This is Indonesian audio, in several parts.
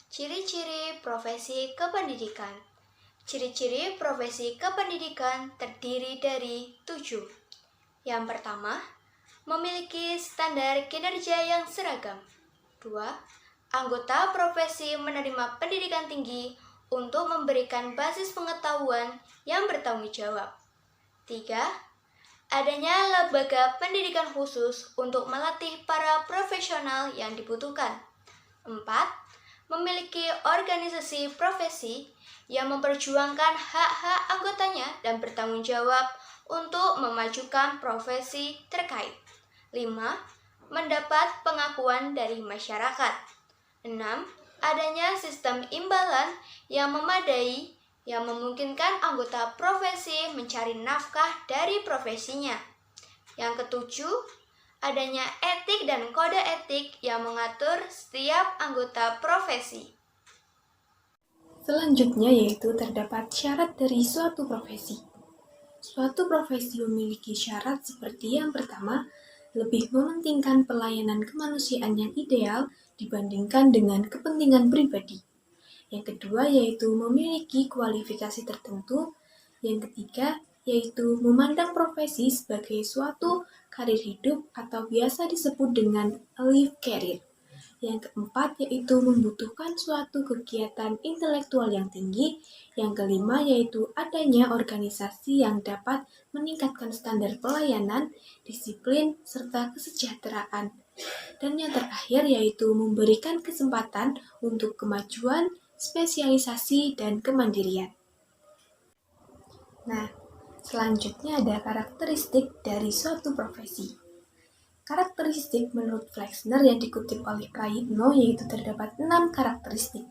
Ciri-ciri profesi kependidikan. Ciri-ciri profesi kependidikan terdiri dari 7. Yang pertama, memiliki standar kinerja yang seragam. 2. Anggota profesi menerima pendidikan tinggi untuk memberikan basis pengetahuan yang bertanggung jawab. 3. Adanya lembaga pendidikan khusus untuk melatih para profesional yang dibutuhkan. 4. Memiliki organisasi profesi yang memperjuangkan hak-hak anggotanya dan bertanggung jawab untuk memajukan profesi terkait. 5. Mendapat pengakuan dari masyarakat. 6. Adanya sistem imbalan yang memadai yang memungkinkan anggota profesi mencari nafkah dari profesinya. Yang ketujuh, adanya etik dan kode etik yang mengatur setiap anggota profesi. Selanjutnya yaitu terdapat syarat dari suatu profesi. Suatu profesi memiliki syarat seperti yang pertama, lebih mementingkan pelayanan kemanusiaan yang ideal dibandingkan dengan kepentingan pribadi. Yang kedua yaitu memiliki kualifikasi tertentu. Yang ketiga yaitu memandang profesi sebagai suatu karir hidup atau biasa disebut dengan a life career. Yang keempat yaitu membutuhkan suatu kegiatan intelektual yang tinggi. Yang kelima yaitu adanya organisasi yang dapat meningkatkan standar pelayanan, disiplin, serta kesejahteraan. Dan yang terakhir yaitu memberikan kesempatan untuk kemajuan, spesialisasi, dan kemandirian. Nah, selanjutnya ada karakteristik dari suatu profesi. Karakteristik menurut Flexner yang dikutip oleh Prayitno yaitu terdapat 6 karakteristik.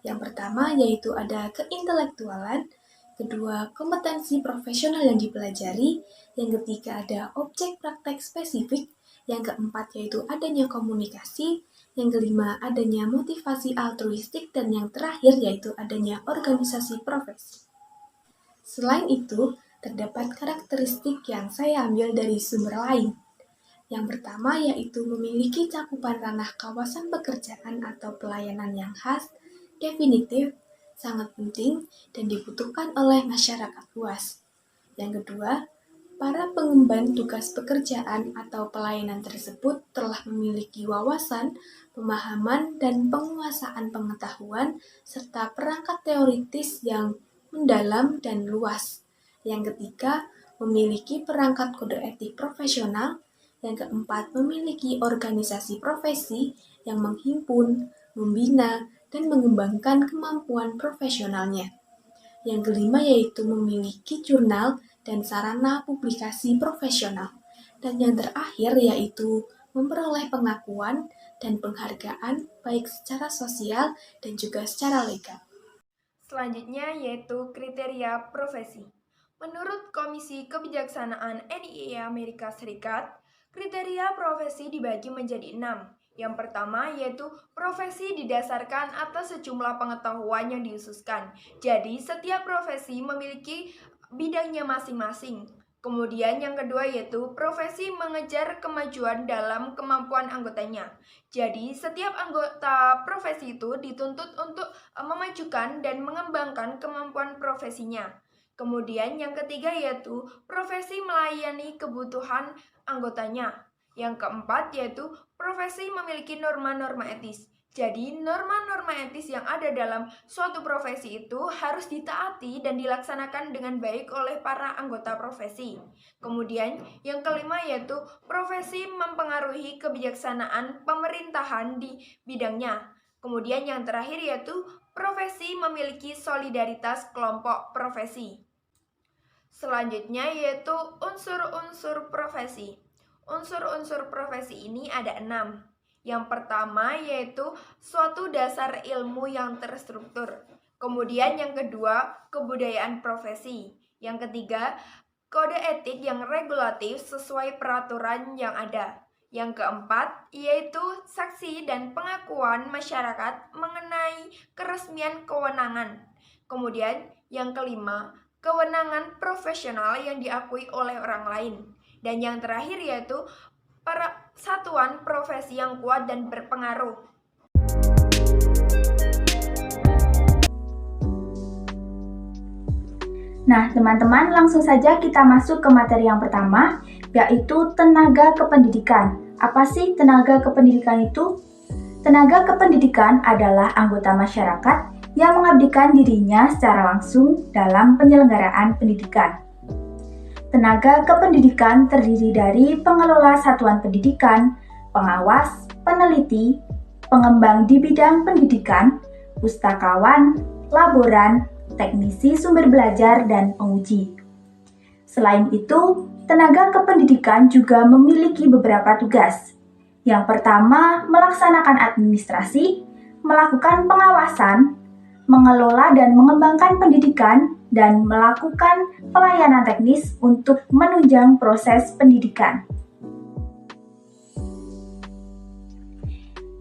Yang pertama yaitu ada keintelektualan, kedua kompetensi profesional yang dipelajari, yang ketiga ada objek praktek spesifik, yang keempat yaitu adanya komunikasi, yang kelima adanya motivasi altruistik, dan yang terakhir yaitu adanya organisasi profesi. Selain itu, terdapat karakteristik yang saya ambil dari sumber lain. Yang pertama yaitu memiliki cakupan ranah kawasan pekerjaan atau pelayanan yang khas, definitif, sangat penting, dan dibutuhkan oleh masyarakat luas. Yang kedua, para pengemban tugas pekerjaan atau pelayanan tersebut telah memiliki wawasan, pemahaman, dan penguasaan pengetahuan, serta perangkat teoritis yang mendalam dan luas. Yang ketiga, memiliki perangkat kode etik profesional. Yang keempat, memiliki organisasi profesi yang menghimpun, membina, dan mengembangkan kemampuan profesionalnya. Yang kelima yaitu memiliki jurnal dan sarana publikasi profesional. Dan yang terakhir yaitu memperoleh pengakuan dan penghargaan baik secara sosial dan juga secara legal. Selanjutnya yaitu kriteria profesi. Menurut Komisi Kebijaksanaan NIA Amerika Serikat, kriteria profesi dibagi menjadi 6. Yang pertama yaitu profesi didasarkan atas sejumlah pengetahuan yang diususkan. Jadi setiap profesi memiliki bidangnya masing-masing. Kemudian yang kedua yaitu profesi mengejar kemajuan dalam kemampuan anggotanya. Jadi setiap anggota profesi itu dituntut untuk memajukan dan mengembangkan kemampuan profesinya. Kemudian yang ketiga yaitu profesi melayani kebutuhan anggotanya. Yang keempat yaitu profesi memiliki norma-norma etis. Jadi norma-norma etis yang ada dalam suatu profesi itu harus ditaati dan dilaksanakan dengan baik oleh para anggota profesi. Kemudian yang kelima yaitu profesi mempengaruhi kebijaksanaan pemerintahan di bidangnya. Kemudian yang terakhir yaitu profesi memiliki solidaritas kelompok profesi. Selanjutnya yaitu unsur-unsur profesi. Unsur-unsur profesi ini ada 6. Yang pertama yaitu suatu dasar ilmu yang terstruktur. Kemudian yang kedua, kebudayaan profesi. Yang ketiga, kode etik yang regulatif sesuai peraturan yang ada. Yang keempat, yaitu saksi dan pengakuan masyarakat mengenai keresmian kewenangan. Kemudian yang kelima, kewenangan profesional yang diakui oleh orang lain. Dan yang terakhir yaitu persatuan profesi yang kuat dan berpengaruh. Nah, teman-teman, langsung saja kita masuk ke materi yang pertama, yaitu tenaga kependidikan. Apa sih tenaga kependidikan itu? Tenaga kependidikan adalah anggota masyarakat yang mengabdikan dirinya secara langsung dalam penyelenggaraan pendidikan. Tenaga kependidikan terdiri dari pengelola satuan pendidikan, pengawas, peneliti, pengembang di bidang pendidikan, pustakawan, laboran, teknisi sumber belajar, dan penguji. Selain itu, tenaga kependidikan juga memiliki beberapa tugas. Yang pertama, melaksanakan administrasi, melakukan pengawasan, mengelola dan mengembangkan pendidikan, dan melakukan pelayanan teknis untuk menunjang proses pendidikan.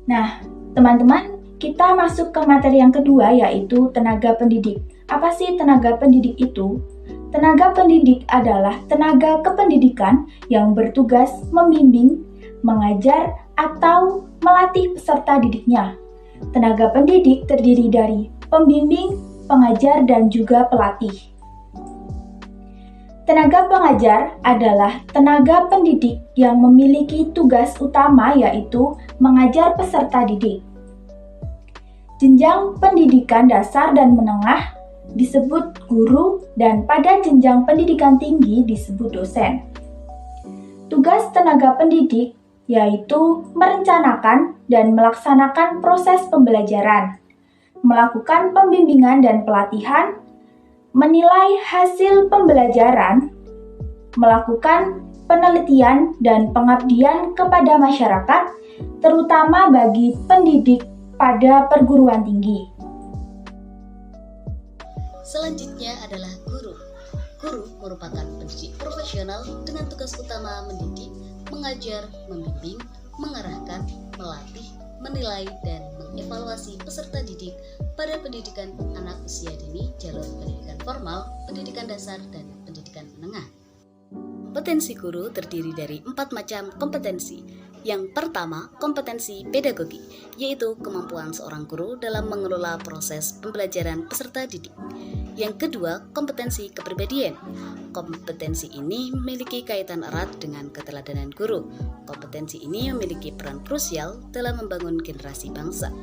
Nah, teman-teman, kita masuk ke materi yang kedua, yaitu tenaga pendidik. Apa sih tenaga pendidik itu? Tenaga pendidik adalah tenaga kependidikan yang bertugas membimbing, mengajar, atau melatih peserta didiknya. Tenaga pendidik terdiri dari pembimbing, pengajar, dan juga pelatih. Tenaga pengajar adalah tenaga pendidik yang memiliki tugas utama, yaitu mengajar peserta didik. Jenjang pendidikan dasar dan menengah disebut guru, dan pada jenjang pendidikan tinggi disebut dosen. Tugas tenaga pendidik yaitu merencanakan dan melaksanakan proses pembelajaran, melakukan pembimbingan dan pelatihan, menilai hasil pembelajaran, melakukan penelitian dan pengabdian kepada masyarakat, terutama bagi pendidik pada perguruan tinggi. Selanjutnya adalah guru. Guru merupakan pendidik profesional dengan tugas utama mendidik, mengajar, membimbing, mengarahkan, melatih, menilai, dan mengevaluasi peserta didik pada pendidikan anak usia dini, jalur pendidikan formal, pendidikan dasar, dan pendidikan menengah. Kompetensi guru terdiri dari 4 macam kompetensi. Yang pertama, kompetensi pedagogi, yaitu kemampuan seorang guru dalam mengelola proses pembelajaran peserta didik. Yang kedua, kompetensi kepribadian. Kompetensi ini memiliki kaitan erat dengan keteladanan guru. Kompetensi ini memiliki peran krusial dalam membangun generasi bangsa.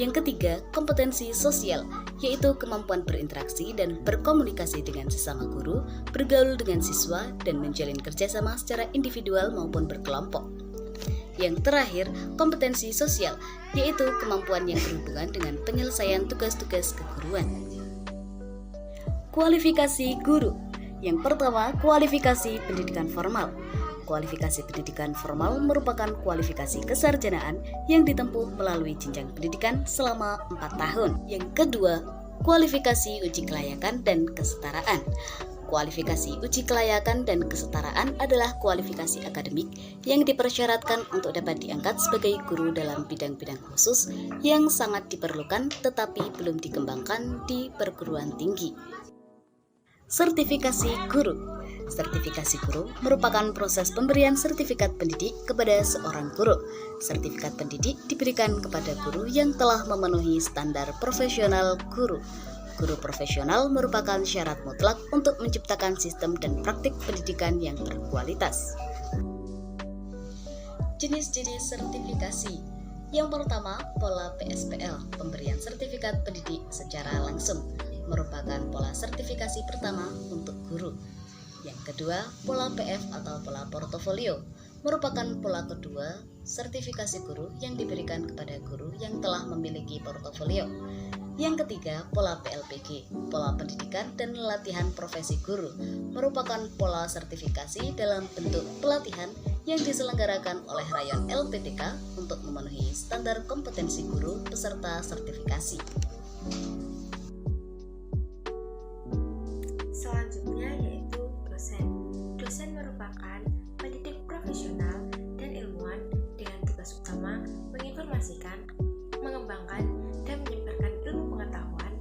Yang ketiga, kompetensi sosial, yaitu kemampuan berinteraksi dan berkomunikasi dengan sesama guru, bergaul dengan siswa, dan menjalin kerjasama secara individual maupun berkelompok. Yang terakhir, kompetensi sosial, yaitu kemampuan yang berhubungan dengan penyelesaian tugas-tugas keguruan. Kualifikasi guru. Yang pertama, kualifikasi pendidikan formal. Kualifikasi pendidikan formal merupakan kualifikasi kesarjanaan yang ditempuh melalui jenjang pendidikan selama 4 tahun. Yang kedua, kualifikasi uji kelayakan dan kesetaraan. Kualifikasi uji kelayakan dan kesetaraan adalah kualifikasi akademik yang dipersyaratkan untuk dapat diangkat sebagai guru dalam bidang-bidang khusus yang sangat diperlukan tetapi belum dikembangkan di perguruan tinggi. Sertifikasi guru. Sertifikasi guru merupakan proses pemberian sertifikat pendidik kepada seorang guru. Sertifikat pendidik diberikan kepada guru yang telah memenuhi standar profesional guru. Guru profesional merupakan syarat mutlak untuk menciptakan sistem dan praktik pendidikan yang berkualitas. Jenis-jenis sertifikasi. Yang pertama, pola PSPL, pemberian sertifikat pendidik secara langsung, merupakan pola sertifikasi pertama untuk guru. Yang kedua, pola PF atau pola portofolio, merupakan pola kedua sertifikasi guru yang diberikan kepada guru yang telah memiliki portofolio. Yang ketiga, pola PLPG, pola pendidikan dan latihan profesi guru, merupakan pola sertifikasi dalam bentuk pelatihan yang diselenggarakan oleh rayon LPTK untuk memenuhi standar kompetensi guru peserta sertifikasi. Selanjutnya yaitu dosen. Dosen merupakan pendidik profesional dan ilmuwan dengan tugas utama menginformasikan, mengembangkan, dan menyebarkan ilmu pengetahuan,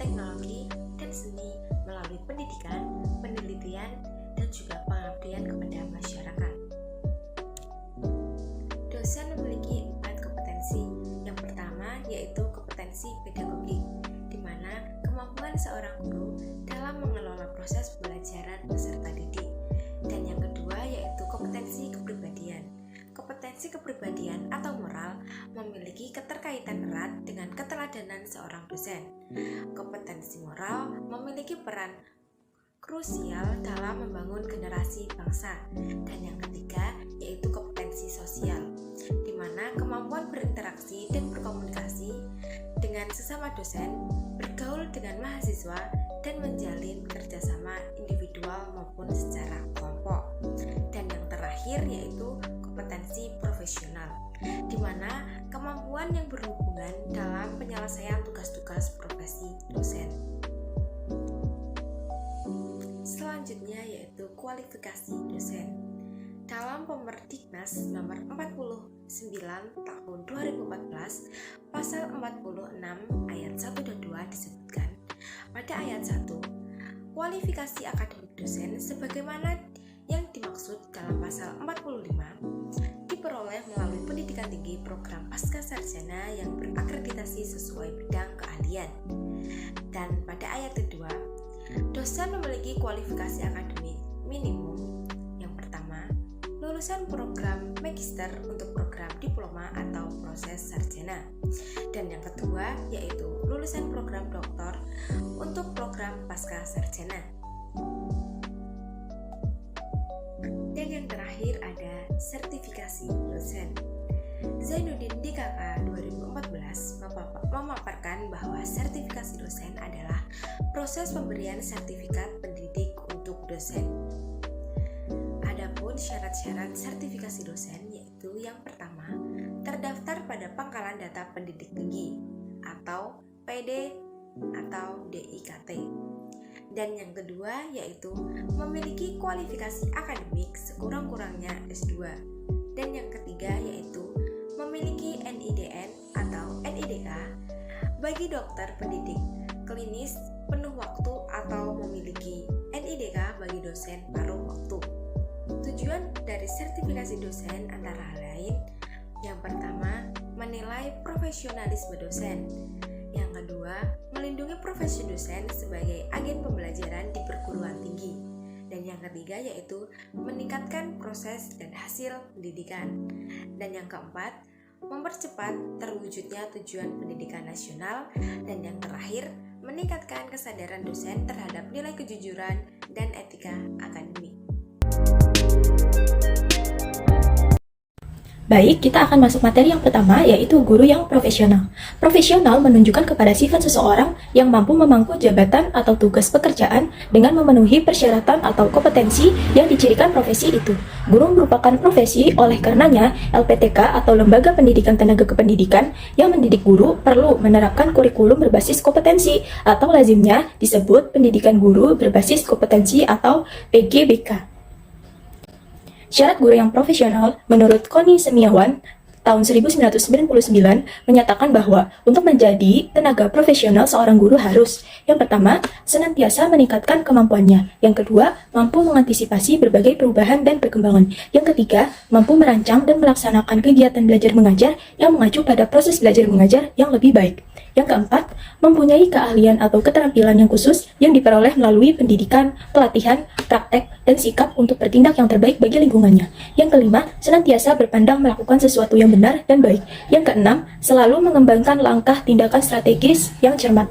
teknologi, dan seni melalui pendidikan, penelitian, dan juga pengabdian kepada masyarakat. Dosen memiliki 4 kompetensi. Yang pertama yaitu kompetensi pedagogik, di mana kemampuan seorang guru dalam mengelola proses kepribadian atau moral memiliki keterkaitan erat dengan keteladanan seorang dosen. Kompetensi moral memiliki peran krusial dalam membangun generasi bangsa. Dan yang ketiga yaitu kompetensi sosial, di mana kemampuan berinteraksi dan berkomunikasi dengan sesama dosen, bergaul dengan mahasiswa, dan menjalin kerjasama individual maupun secara kelompok. Dan yang terakhir yaitu kompetensi profesional, di mana kemampuan yang berhubungan dalam penyelesaian tugas-tugas profesi dosen. Selanjutnya yaitu kualifikasi dosen. Dalam Pemerdiknas nomor 49 tahun 2014, pasal 46 ayat 1 dan 2 disebutkan pada ayat 1, kualifikasi akademik dosen sebagaimana yang dimaksud dalam pasal 45 diperoleh melalui pendidikan tinggi program pascasarjana yang berakreditasi sesuai bidang keahlian. Dan pada ayat kedua, dosen memiliki kualifikasi akademik minimum. Yang pertama, lulusan program magister untuk program diploma atau proses sarjana. Dan yang kedua yaitu lulusan program doktor untuk program pasca sarjana. Dan yang terakhir ada sertifikasi dosen. Zainuddin DKK 2014 memaparkan bahwa sertifikasi dosen adalah proses pemberian sertifikat pendidik untuk dosen. Adapun syarat-syarat sertifikasi dosen yaitu yang pertama, terdaftar pada Pangkalan Data Pendidik Tinggi atau PD atau DIKT. Dan yang kedua yaitu memiliki kualifikasi akademik sekurang-kurangnya S2. Dan yang ketiga yaitu memiliki NIDN atau NIDK bagi dokter pendidik klinis penuh waktu atau memiliki NIDK bagi dosen paruh waktu. Tujuan dari sertifikasi dosen antara lain, yang pertama, menilai profesionalisme dosen. Yang kedua, melindungi profesi dosen sebagai agen pembelajaran di perguruan tinggi. Dan yang ketiga yaitu meningkatkan proses dan hasil pendidikan. Dan yang keempat, mempercepat terwujudnya tujuan pendidikan nasional. Dan yang terakhir, meningkatkan kesadaran dosen terhadap nilai kejujuran dan etika akademik. Baik, kita akan masuk materi yang pertama, yaitu guru yang profesional. Profesional menunjukkan kepada sifat seseorang yang mampu memangku jabatan atau tugas pekerjaan dengan memenuhi persyaratan atau kompetensi yang dicirikan profesi itu. Guru merupakan profesi, oleh karenanya LPTK atau Lembaga Pendidikan Tenaga Kependidikan yang mendidik guru perlu menerapkan kurikulum berbasis kompetensi atau lazimnya disebut pendidikan guru berbasis kompetensi atau PGBK. Syarat guru yang profesional menurut Koni Semiawan tahun 1999 menyatakan bahwa untuk menjadi tenaga profesional seorang guru harus yang pertama, senantiasa meningkatkan kemampuannya. Yang kedua, mampu mengantisipasi berbagai perubahan dan perkembangan. Yang ketiga, mampu merancang dan melaksanakan kegiatan belajar mengajar yang mengacu pada proses belajar mengajar yang lebih baik. Yang keempat, mempunyai keahlian atau keterampilan yang khusus yang diperoleh melalui pendidikan, pelatihan, praktek, dan sikap untuk bertindak yang terbaik bagi lingkungannya. Yang kelima, senantiasa berpandang melakukan sesuatu yang benar dan baik. Yang keenam, selalu mengembangkan langkah tindakan strategis yang cermat.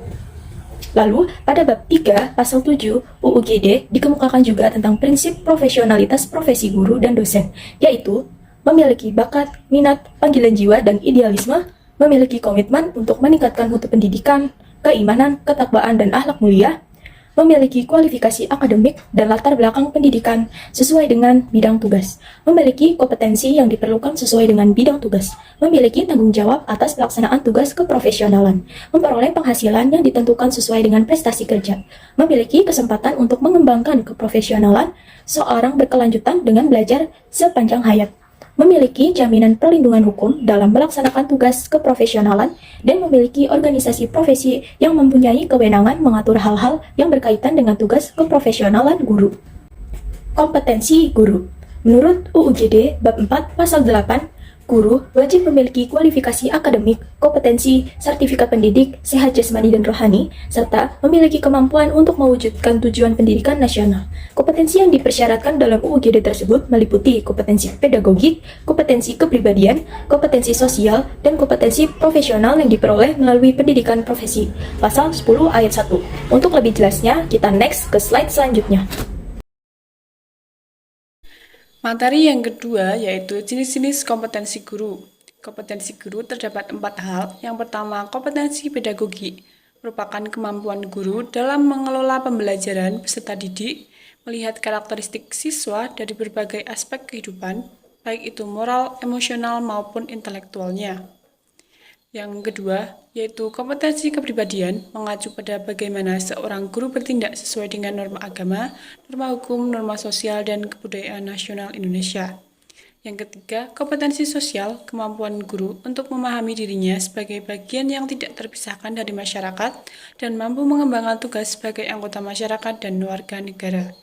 Lalu, pada bab 3, pasal 7 UUGD dikemukakan juga tentang prinsip profesionalitas profesi guru dan dosen, yaitu memiliki bakat, minat, panggilan jiwa, dan idealisme, memiliki komitmen untuk meningkatkan mutu pendidikan, keimanan, ketakwaan, dan akhlak mulia, memiliki kualifikasi akademik dan latar belakang pendidikan sesuai dengan bidang tugas, memiliki kompetensi yang diperlukan sesuai dengan bidang tugas, memiliki tanggung jawab atas pelaksanaan tugas keprofesionalan, memperoleh penghasilan yang ditentukan sesuai dengan prestasi kerja, memiliki kesempatan untuk mengembangkan keprofesionalan seorang berkelanjutan dengan belajar sepanjang hayat, memiliki jaminan perlindungan hukum dalam melaksanakan tugas keprofesionalan, dan memiliki organisasi profesi yang mempunyai kewenangan mengatur hal-hal yang berkaitan dengan tugas keprofesionalan guru. Kompetensi guru. Menurut UUGD bab 4 pasal 8, Guru wajib memiliki kualifikasi akademik, kompetensi, sertifikat pendidik, sehat jasmani dan rohani, serta memiliki kemampuan untuk mewujudkan tujuan pendidikan nasional. Kompetensi yang dipersyaratkan dalam UUGD tersebut meliputi kompetensi pedagogik, kompetensi kepribadian, kompetensi sosial, dan kompetensi profesional yang diperoleh melalui pendidikan profesi. Pasal 10 ayat 1. Untuk lebih jelasnya, kita next ke slide selanjutnya. Materi yang kedua yaitu jenis-jenis kompetensi guru. Kompetensi guru terdapat 4 hal. Yang pertama, kompetensi pedagogi merupakan kemampuan guru dalam mengelola pembelajaran peserta didik, melihat karakteristik siswa dari berbagai aspek kehidupan, baik itu moral, emosional, maupun intelektualnya. Yang kedua, yaitu kompetensi kepribadian, mengacu pada bagaimana seorang guru bertindak sesuai dengan norma agama, norma hukum, norma sosial, dan kebudayaan nasional Indonesia. Yang ketiga, kompetensi sosial, kemampuan guru untuk memahami dirinya sebagai bagian yang tidak terpisahkan dari masyarakat dan mampu mengembangkan tugas sebagai anggota masyarakat dan warga negara.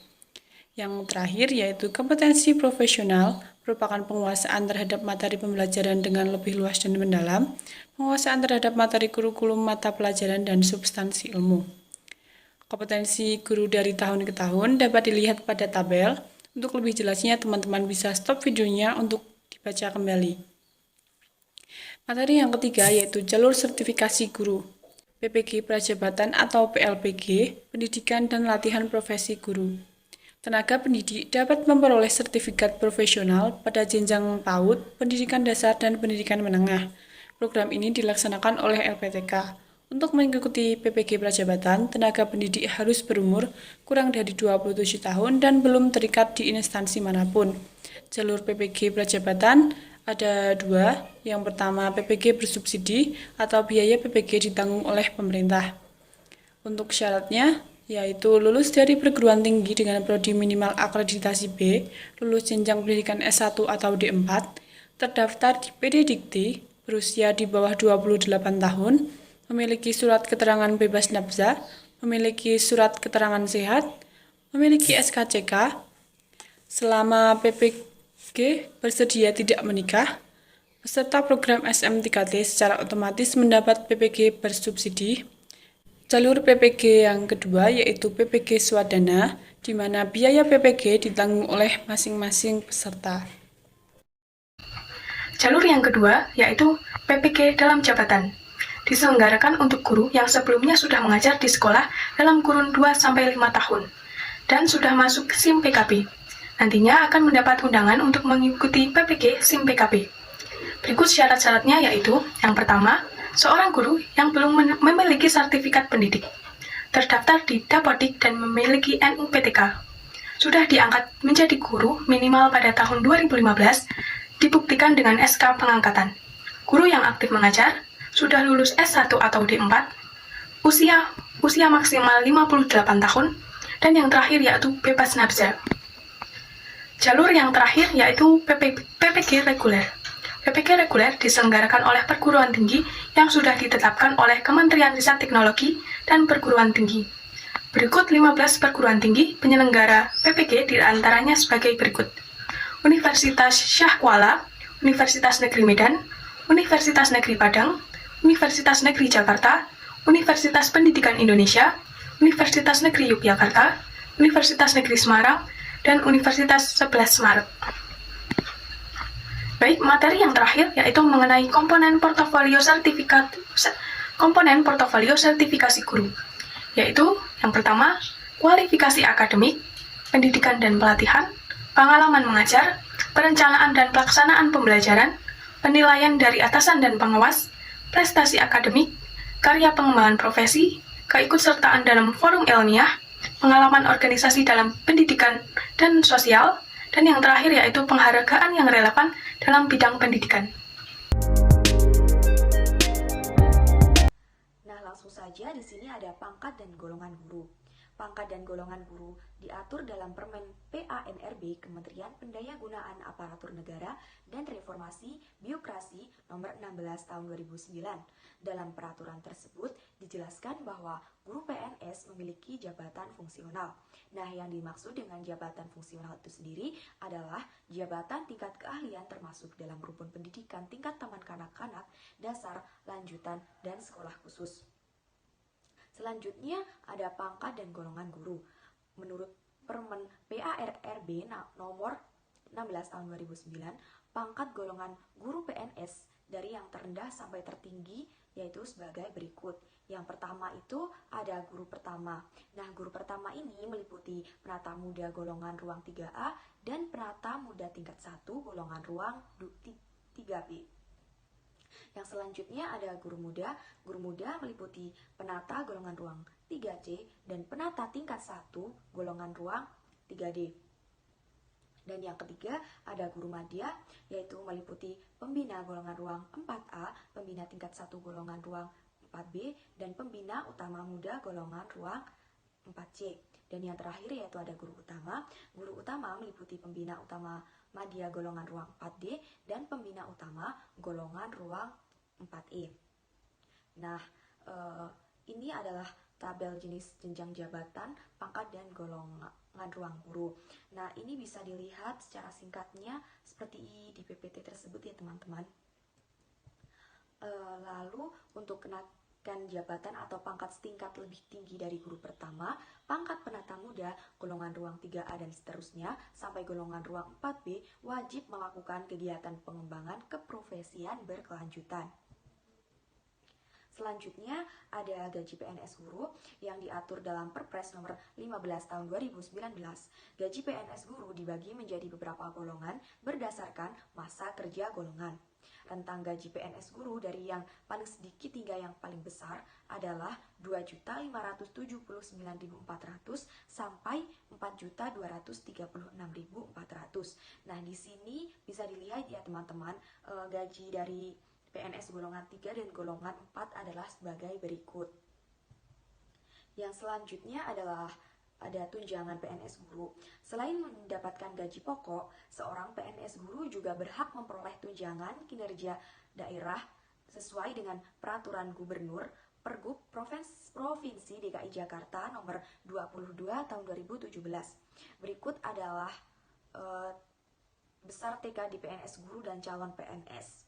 Yang terakhir yaitu kompetensi profesional, merupakan penguasaan terhadap materi pembelajaran dengan lebih luas dan mendalam, penguasaan terhadap materi kurikulum mata pelajaran dan substansi ilmu. Kompetensi guru dari tahun ke tahun dapat dilihat pada tabel. Untuk lebih jelasnya teman-teman bisa stop videonya untuk dibaca kembali. Materi yang ketiga yaitu jalur sertifikasi guru, PPG Prajabatan atau PLPG, Pendidikan dan Latihan Profesi Guru. Tenaga pendidik dapat memperoleh sertifikat profesional pada jenjang PAUD, pendidikan dasar, dan pendidikan menengah. Program ini dilaksanakan oleh LPTK. Untuk mengikuti PPG Prajabatan, tenaga pendidik harus berumur kurang dari 27 tahun dan belum terikat di instansi manapun. Jalur PPG Prajabatan ada 2. Yang pertama, PPG bersubsidi atau biaya PPG ditanggung oleh pemerintah. Untuk syaratnya, yaitu lulus dari perguruan tinggi dengan prodi minimal akreditasi B, lulus jenjang pendidikan S1 atau D4, terdaftar di PD Dikti, berusia di bawah 28 tahun, memiliki surat keterangan bebas nafza, memiliki surat keterangan sehat, memiliki SKCK, selama PPG bersedia tidak menikah, peserta program SM3T secara otomatis mendapat PPG bersubsidi. Jalur PPG yang kedua yaitu PPG Swadana, di mana biaya PPG ditanggung oleh masing-masing peserta. Jalur yang kedua yaitu PPG dalam jabatan. Diselenggarakan untuk guru yang sebelumnya sudah mengajar di sekolah dalam kurun 2-5 tahun dan sudah masuk SIM PKB. Nantinya akan mendapat undangan untuk mengikuti PPG SIM PKB. Berikut syarat-syaratnya yaitu, yang pertama, seorang guru yang belum memiliki sertifikat pendidik, terdaftar di Dapodik dan memiliki NUPTK, sudah diangkat menjadi guru minimal pada tahun 2015, dibuktikan dengan SK pengangkatan. Guru yang aktif mengajar, sudah lulus S1 atau D4, usia maksimal 58 tahun, dan yang terakhir yaitu bebas nafza. Jalur yang terakhir yaitu PPG reguler. PPG reguler diselenggarakan oleh perguruan tinggi yang sudah ditetapkan oleh Kementerian Riset Teknologi dan Perguruan Tinggi. Berikut 15 perguruan tinggi penyelenggara PPG diantaranya sebagai berikut. Universitas Syah Kuala, Universitas Negeri Medan, Universitas Negeri Padang, Universitas Negeri Jakarta, Universitas Pendidikan Indonesia, Universitas Negeri Yogyakarta, Universitas Negeri Semarang, dan Universitas 11 Maret. Baik, materi yang terakhir yaitu mengenai komponen portofolio sertifikasi guru, yaitu yang pertama, kualifikasi akademik, pendidikan dan pelatihan, pengalaman mengajar, perencanaan dan pelaksanaan pembelajaran, penilaian dari atasan dan pengawas, prestasi akademik, karya pengembangan profesi, keikutsertaan dalam forum ilmiah, pengalaman organisasi dalam pendidikan dan sosial, dan yang terakhir yaitu penghargaan yang relevan dalam bidang pendidikan. Nah, langsung saja di sini ada pangkat dan golongan guru. Pangkat dan golongan guru diatur dalam Permen PANRB Kementerian Pendayagunaan Aparatur Negara dan Reformasi Birokrasi Nomor 16 Tahun 2009. Dalam peraturan tersebut dijelaskan bahwa guru PNS memiliki jabatan fungsional. Nah, yang dimaksud dengan jabatan fungsional itu sendiri adalah jabatan tingkat keahlian termasuk dalam rumpun pendidikan tingkat taman kanak-kanak, dasar, lanjutan, dan sekolah khusus. Selanjutnya ada pangkat dan golongan guru. Menurut Permen PANRB nomor 16 tahun 2009, pangkat golongan guru PNS dari yang terendah sampai tertinggi yaitu sebagai berikut. Yang pertama itu ada guru pertama. Nah, guru pertama ini meliputi penata muda golongan ruang 3A dan penata muda tingkat 1 golongan ruang 3B. Yang selanjutnya ada guru muda. Guru muda meliputi penata golongan ruang 3C dan penata tingkat 1 golongan ruang 3D. Dan yang ketiga ada guru madya, yaitu meliputi pembina golongan ruang 4A, pembina tingkat 1 golongan ruang 4B, dan pembina utama muda golongan ruang 4C. Dan yang terakhir yaitu ada guru utama. Guru utama meliputi pembina utama madya golongan ruang 4D dan pembina utama golongan ruang 4E. Nah, ini adalah tabel jenis jenjang jabatan, pangkat, dan golongan ruang guru. Nah, ini bisa dilihat secara singkatnya seperti di PPT tersebut ya teman-teman. Lalu untuk kenaikan jabatan atau pangkat setingkat lebih tinggi dari guru pertama, pangkat penata muda, golongan ruang 3A dan seterusnya, sampai golongan ruang 4B wajib melakukan kegiatan pengembangan keprofesian berkelanjutan. Selanjutnya ada gaji PNS guru yang diatur dalam Perpres nomor 15 tahun 2019. Gaji PNS guru dibagi menjadi beberapa golongan berdasarkan masa kerja golongan. Rentang gaji PNS guru dari yang paling sedikit hingga yang paling besar adalah 2.579.400 sampai 4.236.400. Nah, di sini bisa dilihat ya teman-teman, gaji dari PNS golongan 3 dan golongan 4 adalah sebagai berikut. Yang selanjutnya adalah ada tunjangan PNS guru. Selain mendapatkan gaji pokok, seorang PNS guru juga berhak memperoleh tunjangan kinerja daerah sesuai dengan peraturan gubernur Pergub Provinsi DKI Jakarta nomor 22 tahun 2017. Berikut adalah besar TK di PNS guru dan calon PNS.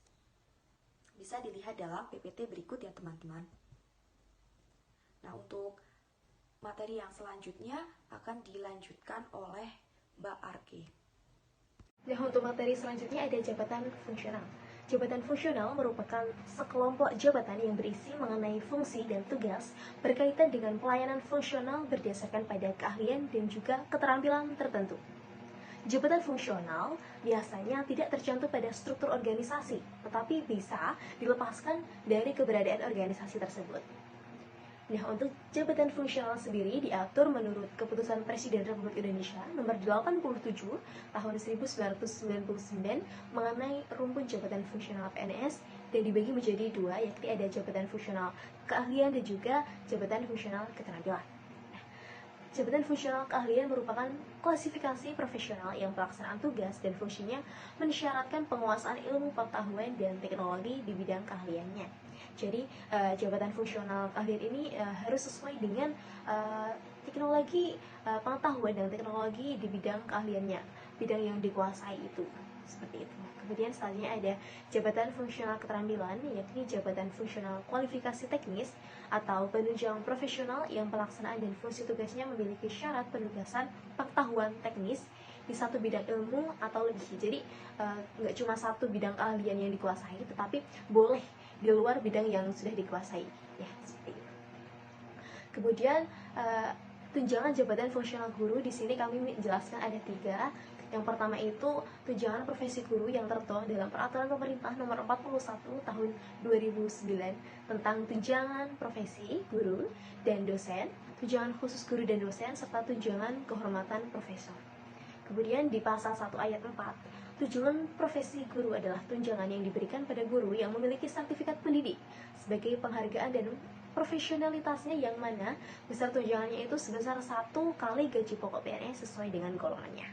Bisa dilihat dalam PPT berikut ya teman-teman. Nah, untuk materi yang selanjutnya akan dilanjutkan oleh Mbak Arke. Nah, untuk materi selanjutnya ada jabatan fungsional. Jabatan fungsional merupakan sekelompok jabatan yang berisi mengenai fungsi dan tugas berkaitan dengan pelayanan fungsional berdasarkan pada keahlian dan juga keterampilan tertentu. Jabatan fungsional biasanya tidak tercantum pada struktur organisasi, tetapi bisa dilepaskan dari keberadaan organisasi tersebut. Nah, untuk jabatan fungsional sendiri diatur menurut Keputusan Presiden Republik Indonesia nomor 87 tahun 1999 mengenai rumpun jabatan fungsional PNS dan dibagi menjadi dua, yakni ada jabatan fungsional keahlian dan juga jabatan fungsional keterampilan. Jabatan fungsional keahlian merupakan klasifikasi profesional yang pelaksanaan tugas dan fungsinya mensyaratkan penguasaan ilmu pengetahuan dan teknologi di bidang keahliannya. Jadi, jabatan fungsional keahlian ini harus sesuai dengan teknologi pengetahuan dan teknologi di bidang keahliannya, bidang yang dikuasai itu. Seperti itu. Kemudian selanjutnya ada jabatan fungsional keterampilan, yakni jabatan fungsional kualifikasi teknis atau penunjang profesional yang pelaksanaan dan fungsi tugasnya memiliki syarat penugasan pengetahuan teknis di satu bidang ilmu atau lebih. Jadi nggak cuma satu bidang keahlian yang dikuasai, tetapi boleh di luar bidang yang sudah dikuasai. Ya, seperti itu. Kemudian tunjangan jabatan fungsional guru di sini kami menjelaskan ada 3. Yang pertama itu tunjangan profesi guru yang tertuang dalam Peraturan Pemerintah Nomor 41 Tahun 2009 tentang tunjangan profesi guru dan dosen, tunjangan khusus guru dan dosen, serta tunjangan kehormatan profesor. Kemudian di pasal 1 ayat 4, tunjangan profesi guru adalah tunjangan yang diberikan pada guru yang memiliki sertifikat pendidik sebagai penghargaan dan profesionalitasnya yang mana besar tunjangannya itu sebesar 1 kali gaji pokok PNS sesuai dengan golongannya.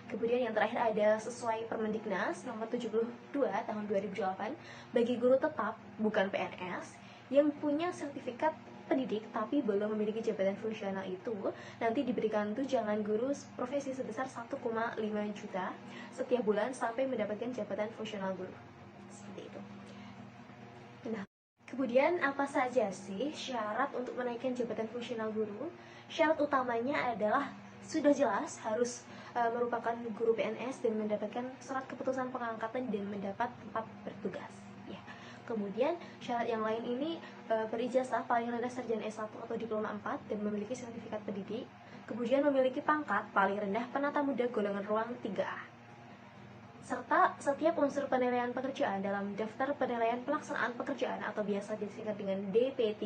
Kemudian yang terakhir ada sesuai Permendiknas nomor 72 tahun 2008 bagi guru tetap bukan PNS yang punya sertifikat pendidik tapi belum memiliki jabatan fungsional itu nanti diberikan tunjangan guru profesi sebesar 1,5 juta setiap bulan sampai mendapatkan jabatan fungsional guru. Seperti itu. Nah, kemudian apa saja sih syarat untuk menaikkan jabatan fungsional guru? Syarat utamanya adalah sudah jelas harus merupakan guru PNS dan mendapatkan surat keputusan pengangkatan dan mendapat tempat bertugas. Ya. Kemudian syarat yang lain ini berijazah paling rendah sarjana S1 atau diploma 4 dan memiliki sertifikat pendidik. Kemudian memiliki pangkat paling rendah penata muda golongan ruang 3A. Serta setiap unsur penilaian pekerjaan dalam daftar penilaian pelaksanaan pekerjaan atau biasa disingkat dengan DP3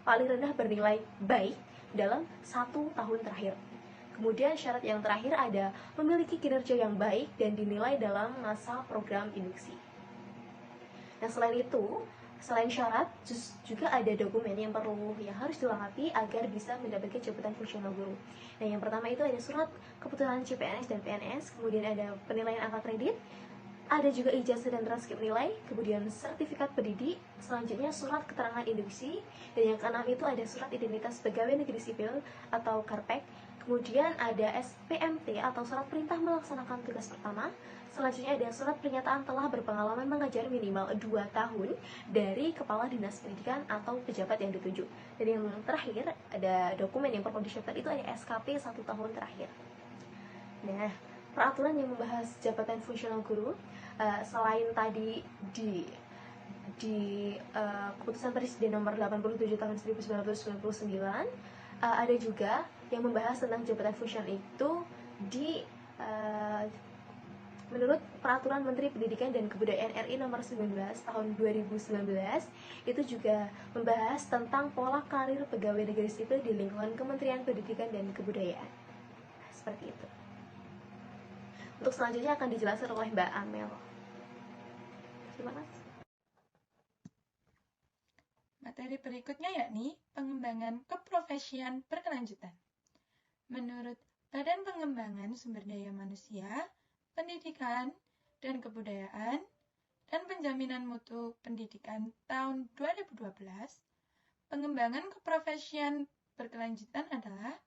paling rendah bernilai baik dalam 1 tahun terakhir. Kemudian syarat yang terakhir ada memiliki kinerja yang baik dan dinilai dalam masa program induksi. Nah, selain syarat, juga ada dokumen yang harus dilengkapi agar bisa mendapatkan jabatan fungsional guru. Nah, yang pertama itu ada surat keputusan CPNS dan PNS, kemudian ada penilaian angka kredit, ada juga ijazah dan transkrip nilai, kemudian sertifikat pendidik, selanjutnya surat keterangan induksi, dan yang keenam itu ada surat identitas pegawai negeri sipil atau KARPEK, kemudian ada SPMT atau surat perintah melaksanakan tugas pertama. Selanjutnya ada surat pernyataan telah berpengalaman mengajar minimal 2 tahun dari Kepala Dinas Pendidikan atau pejabat yang ditunjuk. Dan yang terakhir ada dokumen yang perlu disiapkan itu ada SKP 1 tahun terakhir. Nah, peraturan yang membahas jabatan fungsional guru selain tadi di keputusan Presiden nomor 87 tahun 1999 ada juga yang membahas tentang jabatan fungsional itu menurut Peraturan Menteri Pendidikan dan Kebudayaan RI nomor 19 tahun 2019 itu juga membahas tentang pola karir pegawai negeri sipil di lingkungan Kementerian Pendidikan dan Kebudayaan. Nah, seperti itu. Untuk selanjutnya akan dijelaskan oleh Mbak Amel. Terima kasih. Materi berikutnya yakni pengembangan keprofesian berkelanjutan. Menurut Badan Pengembangan Sumber Daya Manusia, Pendidikan dan Kebudayaan dan Penjaminan Mutu Pendidikan tahun 2012, pengembangan keprofesian berkelanjutan adalah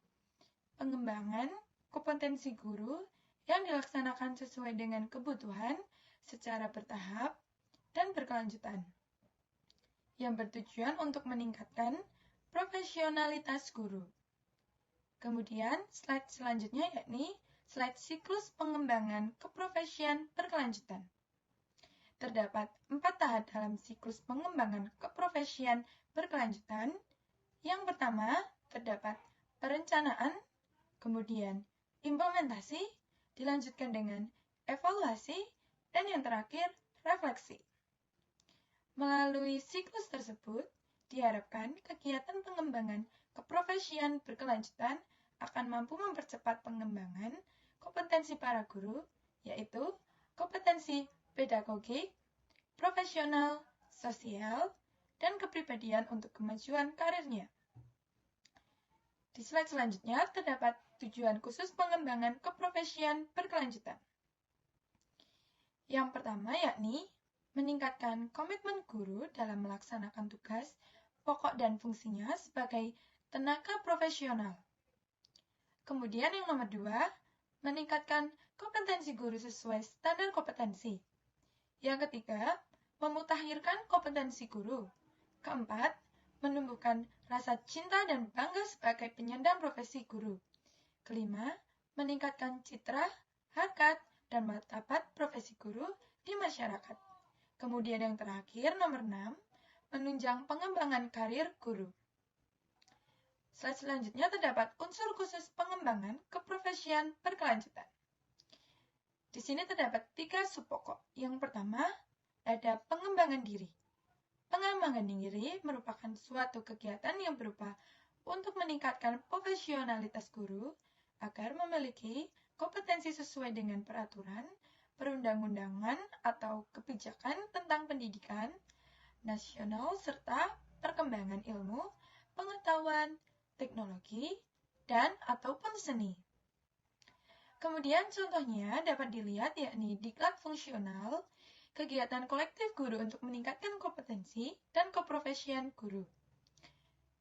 pengembangan kompetensi guru yang dilaksanakan sesuai dengan kebutuhan secara bertahap dan berkelanjutan, yang bertujuan untuk meningkatkan profesionalitas guru. Kemudian, slide selanjutnya yakni slide siklus pengembangan keprofesian berkelanjutan. Terdapat 4 tahap dalam siklus pengembangan keprofesian berkelanjutan. Yang pertama, terdapat perencanaan, kemudian implementasi, dilanjutkan dengan evaluasi, dan yang terakhir, refleksi. Melalui siklus tersebut, diharapkan kegiatan pengembangan keprofesian berkelanjutan akan mampu mempercepat pengembangan kompetensi para guru, yaitu kompetensi pedagogik, profesional, sosial, dan kepribadian untuk kemajuan karirnya. Di slide selanjutnya terdapat tujuan khusus pengembangan keprofesian berkelanjutan. Yang pertama yakni meningkatkan komitmen guru dalam melaksanakan tugas pokok dan fungsinya sebagai tenaga profesional. Kemudian yang nomor 2, meningkatkan kompetensi guru sesuai standar kompetensi. Yang ketiga, memutakhirkan kompetensi guru. Keempat, menumbuhkan rasa cinta dan bangga sebagai penyandang profesi guru. Kelima, meningkatkan citra, harkat, dan martabat profesi guru di masyarakat. Kemudian yang terakhir, nomor 6, menunjang pengembangan karir guru. Slide selanjutnya terdapat unsur khusus pengembangan keprofesian berkelanjutan. Di sini terdapat 3 subpokok. Yang pertama, ada pengembangan diri. Pengembangan diri merupakan suatu kegiatan yang berupa untuk meningkatkan profesionalitas guru agar memiliki kompetensi sesuai dengan peraturan, perundang-undangan, atau kebijakan tentang pendidikan nasional serta perkembangan ilmu, pengetahuan, teknologi, dan ataupun seni. Kemudian contohnya dapat dilihat yakni diklat fungsional, kegiatan kolektif guru untuk meningkatkan kompetensi dan keprofesian guru.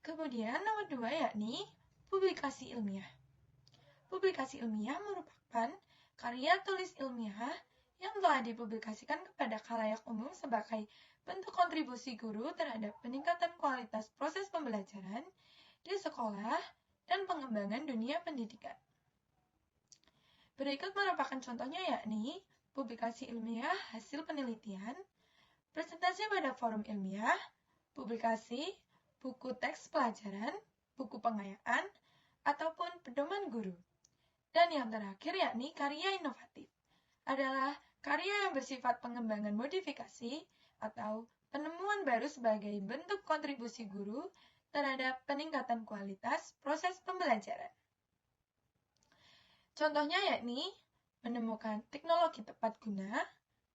Kemudian nomor 2 yakni publikasi ilmiah. Publikasi ilmiah merupakan karya tulis ilmiah yang telah dipublikasikan kepada khalayak umum sebagai bentuk kontribusi guru terhadap peningkatan kualitas proses pembelajaran di sekolah dan pengembangan dunia pendidikan. Berikut merupakan contohnya yakni publikasi ilmiah hasil penelitian, presentasi pada forum ilmiah, publikasi, buku teks pelajaran, buku pengayaan, ataupun pedoman guru. Dan yang terakhir yakni karya inovatif adalah karya yang bersifat pengembangan modifikasi atau penemuan baru sebagai bentuk kontribusi guru terhadap peningkatan kualitas proses pembelajaran. Contohnya yakni menemukan teknologi tepat guna,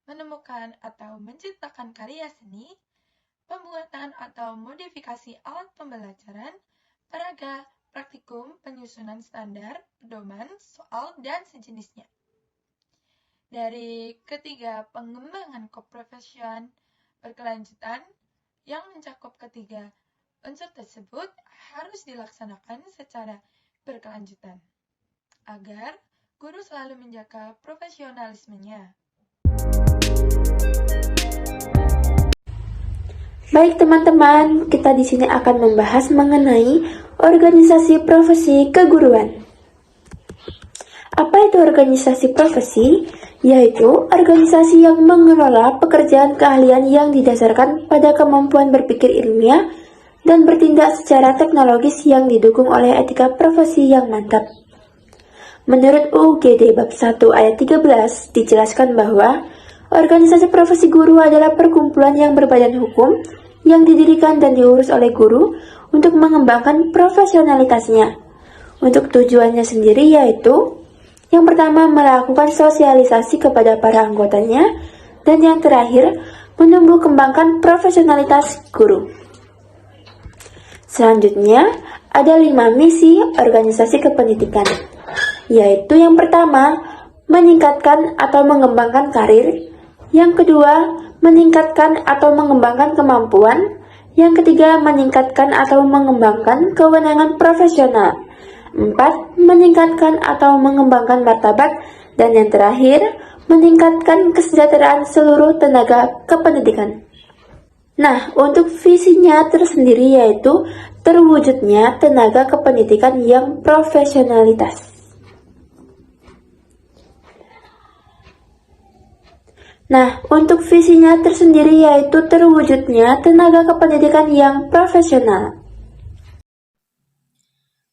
menemukan atau menciptakan karya seni, pembuatan atau modifikasi alat pembelajaran, peraga, praktikum, penyusunan standar, pedoman, soal, dan sejenisnya. Dari ketiga pengembangan keprofesian berkelanjutan yang mencakup ketiga unsur tersebut harus dilaksanakan secara berkelanjutan agar guru selalu menjaga profesionalismenya. Baik teman-teman, kita di sini akan membahas mengenai organisasi profesi keguruan. Apa itu organisasi profesi? Yaitu organisasi yang mengelola pekerjaan keahlian yang didasarkan pada kemampuan berpikir ilmiah dan bertindak secara teknologis yang didukung oleh etika profesi yang mantap. Menurut UUGD bab 1 ayat 13 dijelaskan bahwa organisasi profesi guru adalah perkumpulan yang berbadan hukum yang didirikan dan diurus oleh guru untuk mengembangkan profesionalitasnya. Untuk tujuannya sendiri yaitu yang pertama melakukan sosialisasi kepada para anggotanya dan yang terakhir menumbuh kembangkan profesionalitas guru. Selanjutnya ada 5 misi organisasi kependidikan, yaitu yang pertama meningkatkan atau mengembangkan karir, yang kedua meningkatkan atau mengembangkan kemampuan, yang ketiga meningkatkan atau mengembangkan kewenangan profesional, 4. meningkatkan atau mengembangkan martabat, dan yang terakhir meningkatkan kesejahteraan seluruh tenaga kependidikan. Nah, untuk visinya tersendiri yaitu terwujudnya tenaga kependidikan yang profesionalitas. Nah, untuk visinya tersendiri yaitu terwujudnya tenaga kependidikan yang profesional.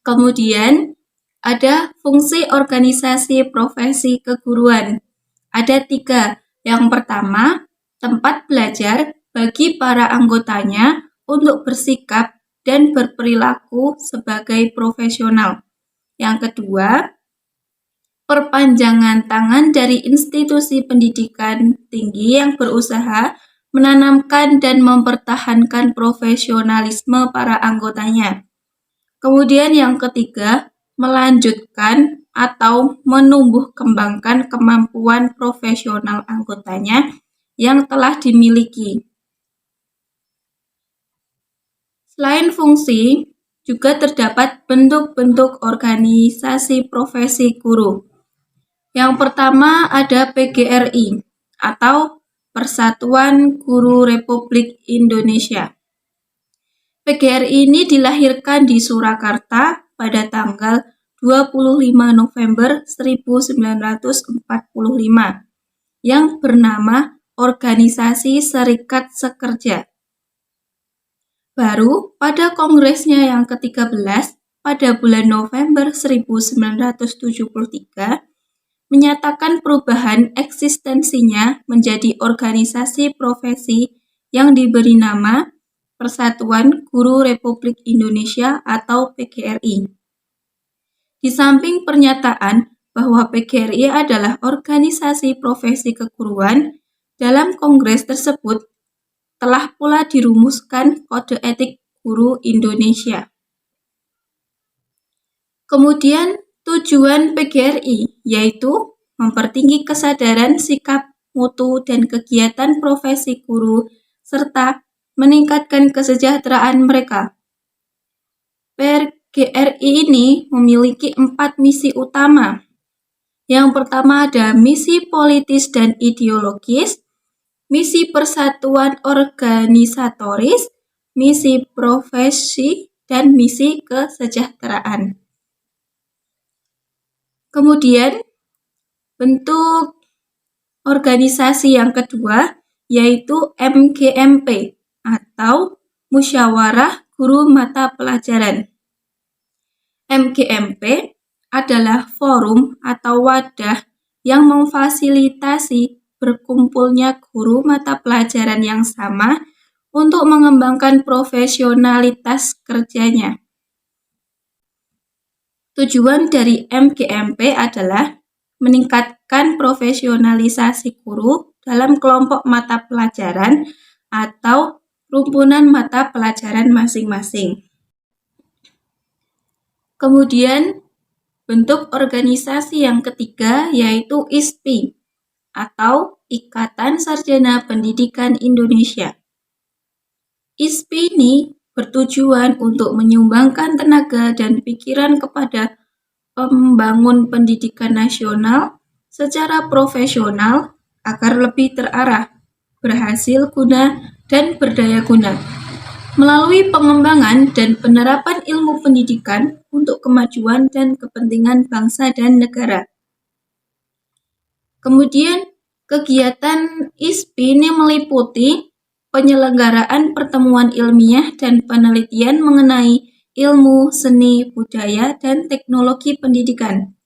Kemudian, ada fungsi organisasi profesi keguruan. Ada 3. Yang pertama, tempat belajar bagi para anggotanya untuk bersikap dan berperilaku sebagai profesional. Yang kedua, perpanjangan tangan dari institusi pendidikan tinggi yang berusaha menanamkan dan mempertahankan profesionalisme para anggotanya. Kemudian yang ketiga, melanjutkan atau menumbuh kembangkan kemampuan profesional anggotanya yang telah dimiliki. Selain fungsi, juga terdapat bentuk-bentuk organisasi profesi guru. Yang pertama ada PGRI atau Persatuan Guru Republik Indonesia. PGRI ini dilahirkan di Surakarta pada tanggal 25 November 1945 yang bernama Organisasi Serikat Sekerja. Baru pada kongresnya yang ke-13 pada bulan November 1973 menyatakan perubahan eksistensinya menjadi organisasi profesi yang diberi nama Persatuan Guru Republik Indonesia atau PGRI. Di samping pernyataan bahwa PGRI adalah organisasi profesi keguruan, dalam kongres tersebut telah pula dirumuskan kode etik Guru Indonesia. Kemudian tujuan PGRI yaitu mempertinggi kesadaran sikap, mutu, dan kegiatan profesi guru serta meningkatkan kesejahteraan mereka. PGRI ini memiliki 4 misi utama. Yang pertama ada misi politis dan ideologis, misi persatuan organisatoris, misi profesi, dan misi kesejahteraan. Kemudian, bentuk organisasi yang kedua yaitu MGMP atau Musyawarah Guru Mata Pelajaran. MGMP adalah forum atau wadah yang memfasilitasi berkumpulnya guru mata pelajaran yang sama untuk mengembangkan profesionalitas kerjanya. Tujuan dari MGMP adalah meningkatkan profesionalisasi guru dalam kelompok mata pelajaran atau rumpunan mata pelajaran masing-masing. Kemudian, bentuk organisasi yang ketiga yaitu ISPI atau Ikatan Sarjana Pendidikan Indonesia. ISPI ini bertujuan untuk menyumbangkan tenaga dan pikiran kepada pembangun pendidikan nasional secara profesional agar lebih terarah, berhasil guna, dan berdaya guna, melalui pengembangan dan penerapan ilmu pendidikan untuk kemajuan dan kepentingan bangsa dan negara. Kemudian, kegiatan ISPI ini meliputi penyelenggaraan pertemuan ilmiah dan penelitian mengenai ilmu, seni, budaya, dan teknologi pendidikan.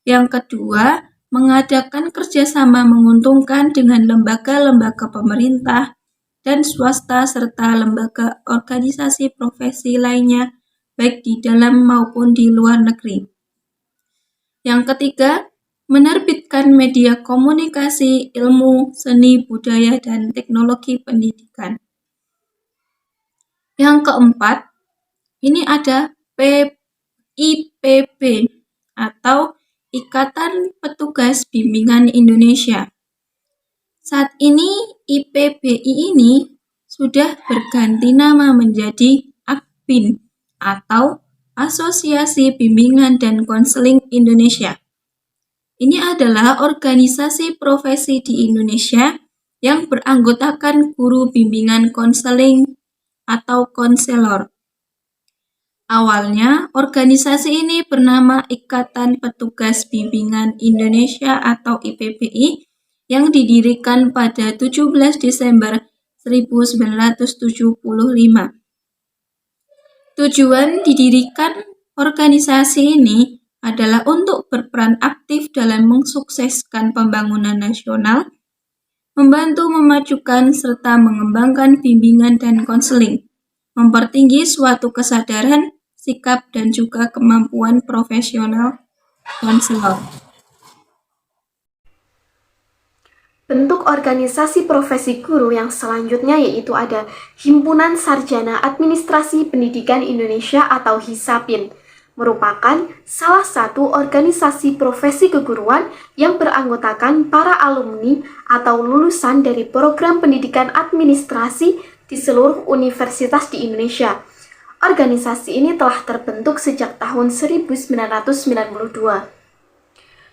Yang kedua, mengadakan kerjasama menguntungkan dengan lembaga-lembaga pemerintah dan swasta serta lembaga organisasi profesi lainnya, baik di dalam maupun di luar negeri. Yang ketiga, menerbitkan media komunikasi, ilmu, seni, budaya, dan teknologi pendidikan. Yang keempat, ini ada IPB atau Ikatan Petugas Bimbingan Indonesia. Saat ini IPBI ini sudah berganti nama menjadi AKBIN atau Asosiasi Bimbingan dan Konseling Indonesia. Ini adalah organisasi profesi di Indonesia yang beranggotakan guru bimbingan konseling atau konselor. Awalnya, organisasi ini bernama Ikatan Petugas Bimbingan Indonesia atau IPBI yang didirikan pada 17 Desember 1975. Tujuan didirikan organisasi ini adalah untuk berperan aktif dalam mensukseskan pembangunan nasional, membantu memajukan serta mengembangkan bimbingan dan konseling, mempertinggi suatu kesadaran, sikap, dan juga kemampuan profesional konselor. Bentuk organisasi profesi guru yang selanjutnya yaitu ada Himpunan Sarjana Administrasi Pendidikan Indonesia atau HISAPIN, merupakan salah satu organisasi profesi keguruan yang beranggotakan para alumni atau lulusan dari program pendidikan administrasi di seluruh universitas di Indonesia. Organisasi ini telah terbentuk sejak tahun 1992.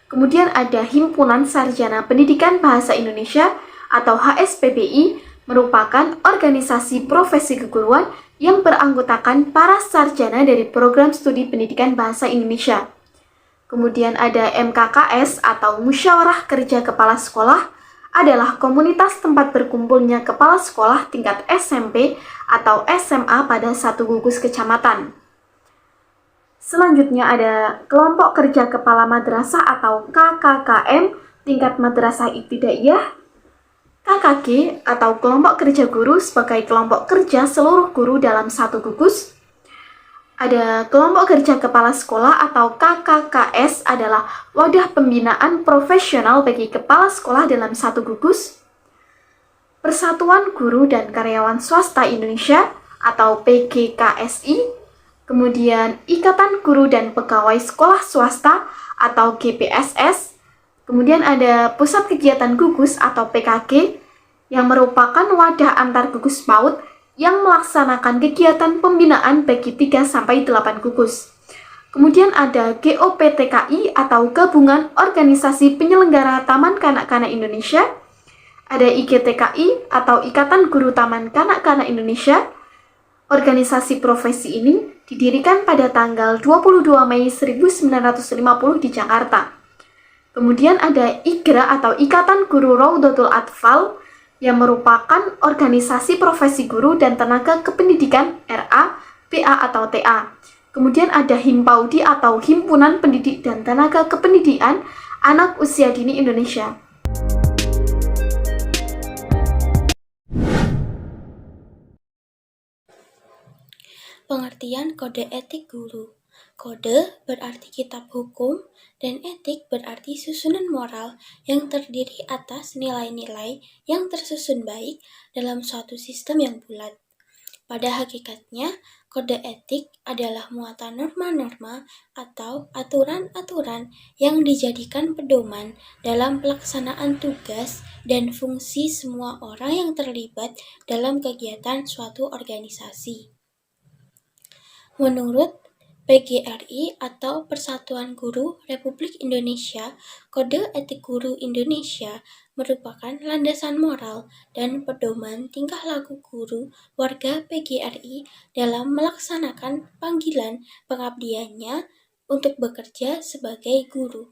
Kemudian ada Himpunan Sarjana Pendidikan Bahasa Indonesia atau HSPBI, merupakan organisasi profesi keguruan yang beranggotakan para sarjana dari program studi pendidikan bahasa Indonesia. Kemudian ada MKKS atau Musyawarah Kerja Kepala Sekolah, adalah komunitas tempat berkumpulnya kepala sekolah tingkat SMP atau SMA pada satu gugus kecamatan. Selanjutnya ada Kelompok Kerja Kepala Madrasah atau KKKM tingkat Madrasah Ibtidaiyah, KKG atau Kelompok Kerja Guru sebagai kelompok kerja seluruh guru dalam satu gugus. Ada Kelompok Kerja Kepala Sekolah atau KKKS adalah wadah pembinaan profesional bagi kepala sekolah dalam satu gugus. Persatuan Guru dan Karyawan Swasta Indonesia atau PGKSI, kemudian Ikatan Guru dan Pegawai Sekolah Swasta atau GPSS, kemudian ada Pusat Kegiatan Gugus atau PKG yang merupakan wadah antar gugus PAUD yang melaksanakan kegiatan pembinaan bagi 3-8 gugus. Kemudian ada GOPTKI atau Gabungan Organisasi Penyelenggara Taman Kanak-Kanak Indonesia, ada IGTKI atau Ikatan Guru Taman Kanak-Kanak Indonesia. Organisasi profesi ini didirikan pada tanggal 22 Mei 1950 di Jakarta. Kemudian ada IGRA atau Ikatan Guru Raudatul Atfal yang merupakan organisasi profesi guru dan tenaga kependidikan RA, PA atau TA. Kemudian ada Himpaudi atau Himpunan Pendidik dan Tenaga Kependidikan Anak Usia Dini Indonesia. Pengertian kode etik guru. Kode berarti kitab hukum dan etik berarti susunan moral yang terdiri atas nilai-nilai yang tersusun baik dalam suatu sistem yang bulat. Pada hakikatnya, kode etik adalah muatan norma-norma atau aturan-aturan yang dijadikan pedoman dalam pelaksanaan tugas dan fungsi semua orang yang terlibat dalam kegiatan suatu organisasi. Menurut PGRI atau Persatuan Guru Republik Indonesia, Kode Etik Guru Indonesia merupakan landasan moral dan pedoman tingkah laku guru warga PGRI dalam melaksanakan panggilan pengabdiannya untuk bekerja sebagai guru.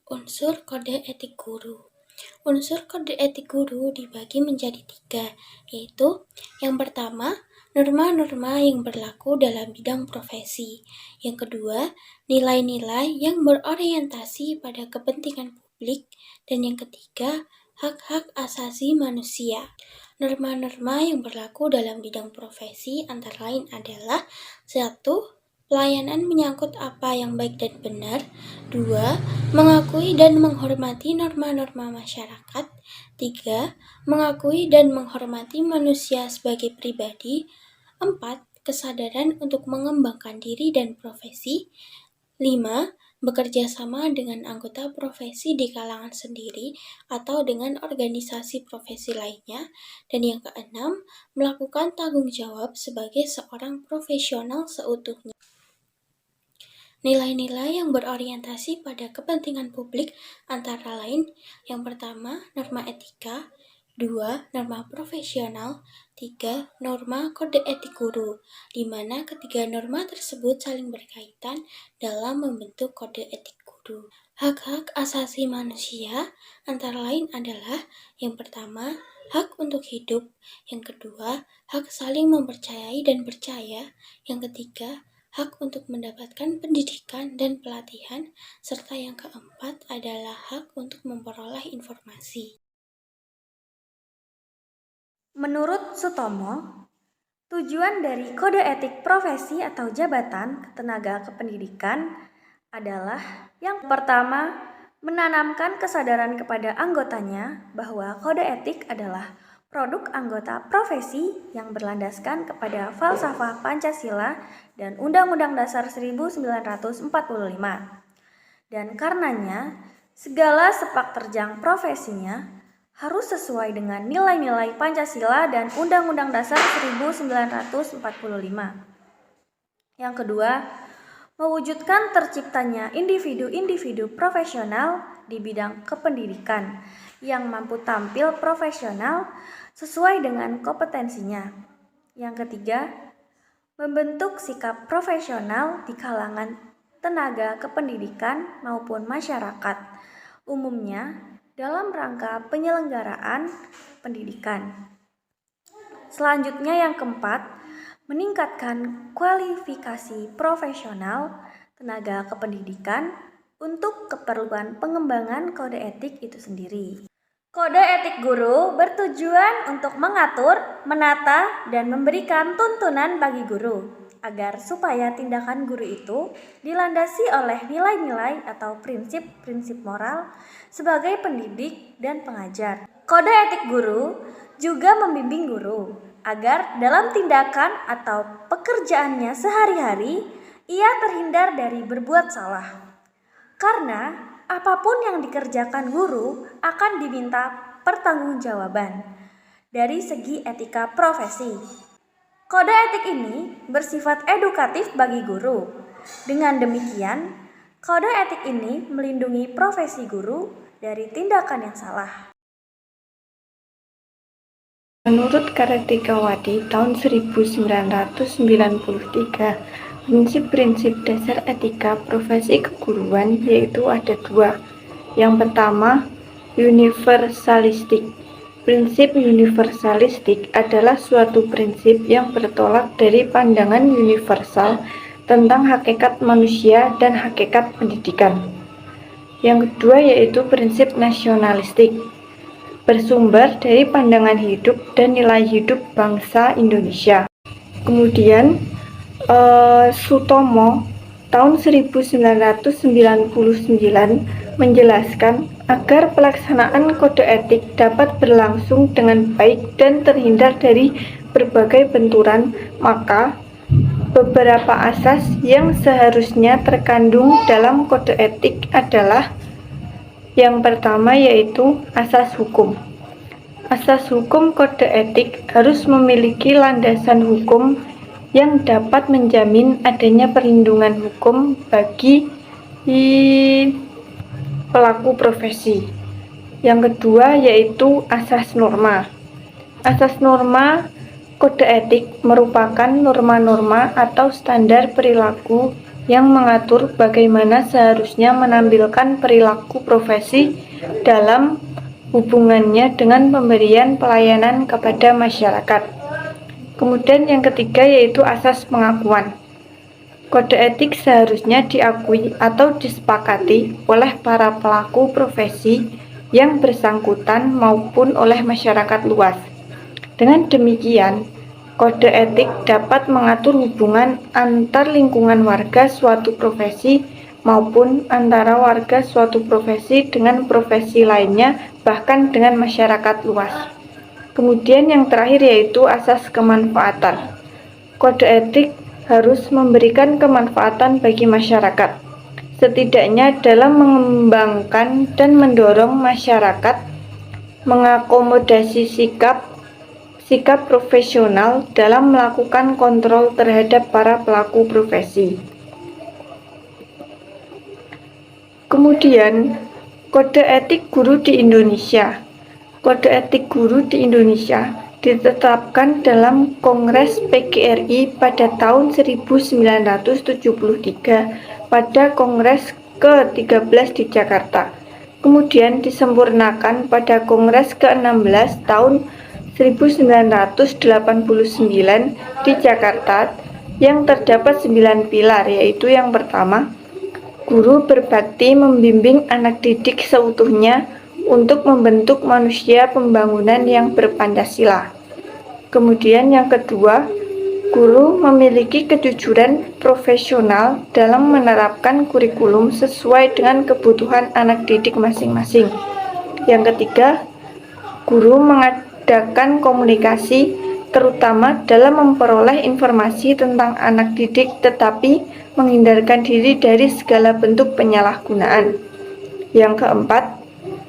Unsur kode etik guru. Unsur kode etik guru dibagi menjadi 3, yaitu yang pertama, norma-norma yang berlaku dalam bidang profesi. Yang kedua, nilai-nilai yang berorientasi pada kepentingan publik. Dan yang ketiga, hak-hak asasi manusia. Norma-norma yang berlaku dalam bidang profesi antara lain adalah 1. Pelayanan menyangkut apa yang baik dan benar. 2. Mengakui dan menghormati norma-norma masyarakat. 3. Mengakui dan menghormati manusia sebagai pribadi. 4. Kesadaran untuk mengembangkan diri dan profesi. 5. Bekerja sama dengan anggota profesi di kalangan sendiri atau dengan organisasi profesi lainnya. Dan yang keenam, melakukan tanggung jawab sebagai seorang profesional seutuhnya. Nilai-nilai yang berorientasi pada kepentingan publik antara lain, yang pertama, norma etika, 2. Norma profesional, 3. Norma kode etik guru, di mana ketiga norma tersebut saling berkaitan dalam membentuk kode etik guru. Hak-hak asasi manusia antara lain adalah, yang pertama, hak untuk hidup, yang kedua, hak saling mempercayai dan percaya, yang ketiga, hak untuk mendapatkan pendidikan dan pelatihan, serta yang keempat adalah hak untuk memperoleh informasi. Menurut Sutomo, tujuan dari kode etik profesi atau jabatan tenaga kependidikan adalah yang pertama, menanamkan kesadaran kepada anggotanya bahwa kode etik adalah produk anggota profesi yang berlandaskan kepada falsafah Pancasila dan Undang-Undang Dasar 1945. Dan karenanya, segala sepak terjang profesinya harus sesuai dengan nilai-nilai Pancasila dan Undang-Undang Dasar 1945. Yang kedua, mewujudkan terciptanya individu-individu profesional di bidang kependidikan yang mampu tampil profesional sesuai dengan kompetensinya. Yang ketiga, membentuk sikap profesional di kalangan tenaga kependidikan maupun masyarakat, umumnya dalam rangka penyelenggaraan pendidikan. Selanjutnya yang keempat, meningkatkan kualifikasi profesional tenaga kependidikan untuk keperluan pengembangan kode etik itu sendiri. Kode etik guru bertujuan untuk mengatur, menata, dan memberikan tuntunan bagi guru agar supaya tindakan guru itu dilandasi oleh nilai-nilai atau prinsip-prinsip moral sebagai pendidik dan pengajar. Kode etik guru juga membimbing guru agar dalam tindakan atau pekerjaannya sehari-hari ia terhindar dari berbuat salah. Karena apapun yang dikerjakan guru akan diminta pertanggungjawaban dari segi etika profesi. Kode etik ini bersifat edukatif bagi guru. Dengan demikian, kode etik ini melindungi profesi guru dari tindakan yang salah. Menurut Kartikawati tahun 1993, prinsip-prinsip dasar etika profesi keguruan yaitu ada dua. Yang pertama, universalistik. Prinsip universalistik adalah suatu prinsip yang bertolak dari pandangan universal tentang hakikat manusia dan hakikat pendidikan. Yang kedua yaitu prinsip nasionalistik, bersumber dari pandangan hidup dan nilai hidup bangsa Indonesia. Kemudian Sutomo tahun 1999 menjelaskan agar pelaksanaan kode etik dapat berlangsung dengan baik dan terhindar dari berbagai benturan, maka beberapa asas yang seharusnya terkandung dalam kode etik adalah yang pertama yaitu asas hukum. Asas hukum kode etik harus memiliki landasan hukum yang dapat menjamin adanya perlindungan hukum bagi pelaku profesi. Yang kedua yaitu asas norma. Asas norma kode etik merupakan norma-norma atau standar perilaku yang mengatur bagaimana seharusnya menampilkan perilaku profesi dalam hubungannya dengan pemberian pelayanan kepada masyarakat. Kemudian yang ketiga yaitu asas pengakuan. Kode etik seharusnya diakui atau disepakati oleh para pelaku profesi yang bersangkutan maupun oleh masyarakat luas. Dengan demikian, kode etik dapat mengatur hubungan antar lingkungan warga suatu profesi maupun antara warga suatu profesi dengan profesi lainnya, bahkan dengan masyarakat luas. Kemudian yang terakhir yaitu asas kemanfaatan. Kode etik harus memberikan kemanfaatan bagi masyarakat, setidaknya dalam mengembangkan dan mendorong masyarakat mengakomodasi sikap profesional dalam melakukan kontrol terhadap para pelaku profesi. Kemudian, kode etik guru di Indonesia. Kode etik guru di Indonesia ditetapkan dalam Kongres PGRI pada tahun 1973 pada Kongres ke-13 di Jakarta. Kemudian disempurnakan pada Kongres ke-16 tahun 1989 di Jakarta yang terdapat 9 pilar, yaitu yang pertama, guru berbakti membimbing anak didik seutuhnya untuk membentuk manusia pembangunan yang berpancasila. Kemudian yang kedua, guru memiliki kejujuran profesional dalam menerapkan kurikulum sesuai dengan kebutuhan anak didik masing-masing. Yang ketiga, guru mengadakan komunikasi terutama dalam memperoleh informasi tentang anak didik tetapi menghindarkan diri dari segala bentuk penyalahgunaan. Yang keempat,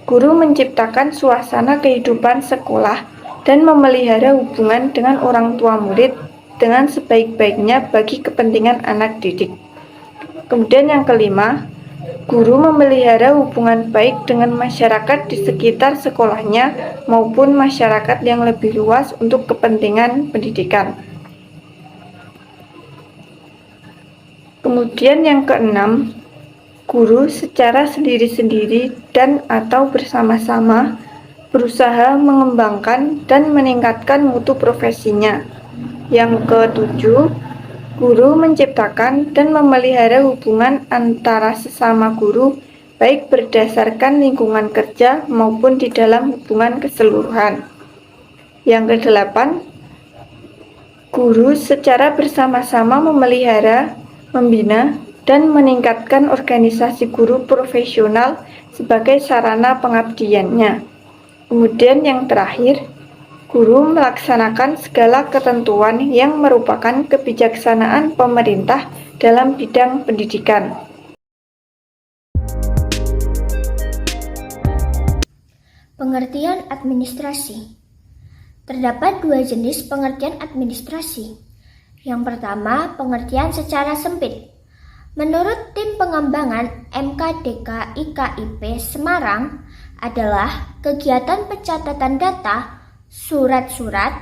guru menciptakan suasana kehidupan sekolah dan memelihara hubungan dengan orang tua murid dengan sebaik-baiknya bagi kepentingan anak didik. Kemudian yang kelima, guru memelihara hubungan baik dengan masyarakat di sekitar sekolahnya maupun masyarakat yang lebih luas untuk kepentingan pendidikan. Kemudian yang keenam, guru secara sendiri-sendiri dan atau bersama-sama berusaha mengembangkan dan meningkatkan mutu profesinya. Yang ketujuh, guru menciptakan dan memelihara hubungan antara sesama guru baik berdasarkan lingkungan kerja maupun di dalam hubungan keseluruhan. Yang kedelapan, guru secara bersama-sama memelihara, membina, dan meningkatkan organisasi guru profesional sebagai sarana pengabdiannya. Kemudian yang terakhir, guru melaksanakan segala ketentuan yang merupakan kebijaksanaan pemerintah dalam bidang pendidikan. Pengertian administrasi. Terdapat dua jenis pengertian administrasi. Yang pertama, pengertian secara sempit. Menurut tim pengembangan MKDK IKIP Semarang adalah kegiatan pencatatan data, surat-surat,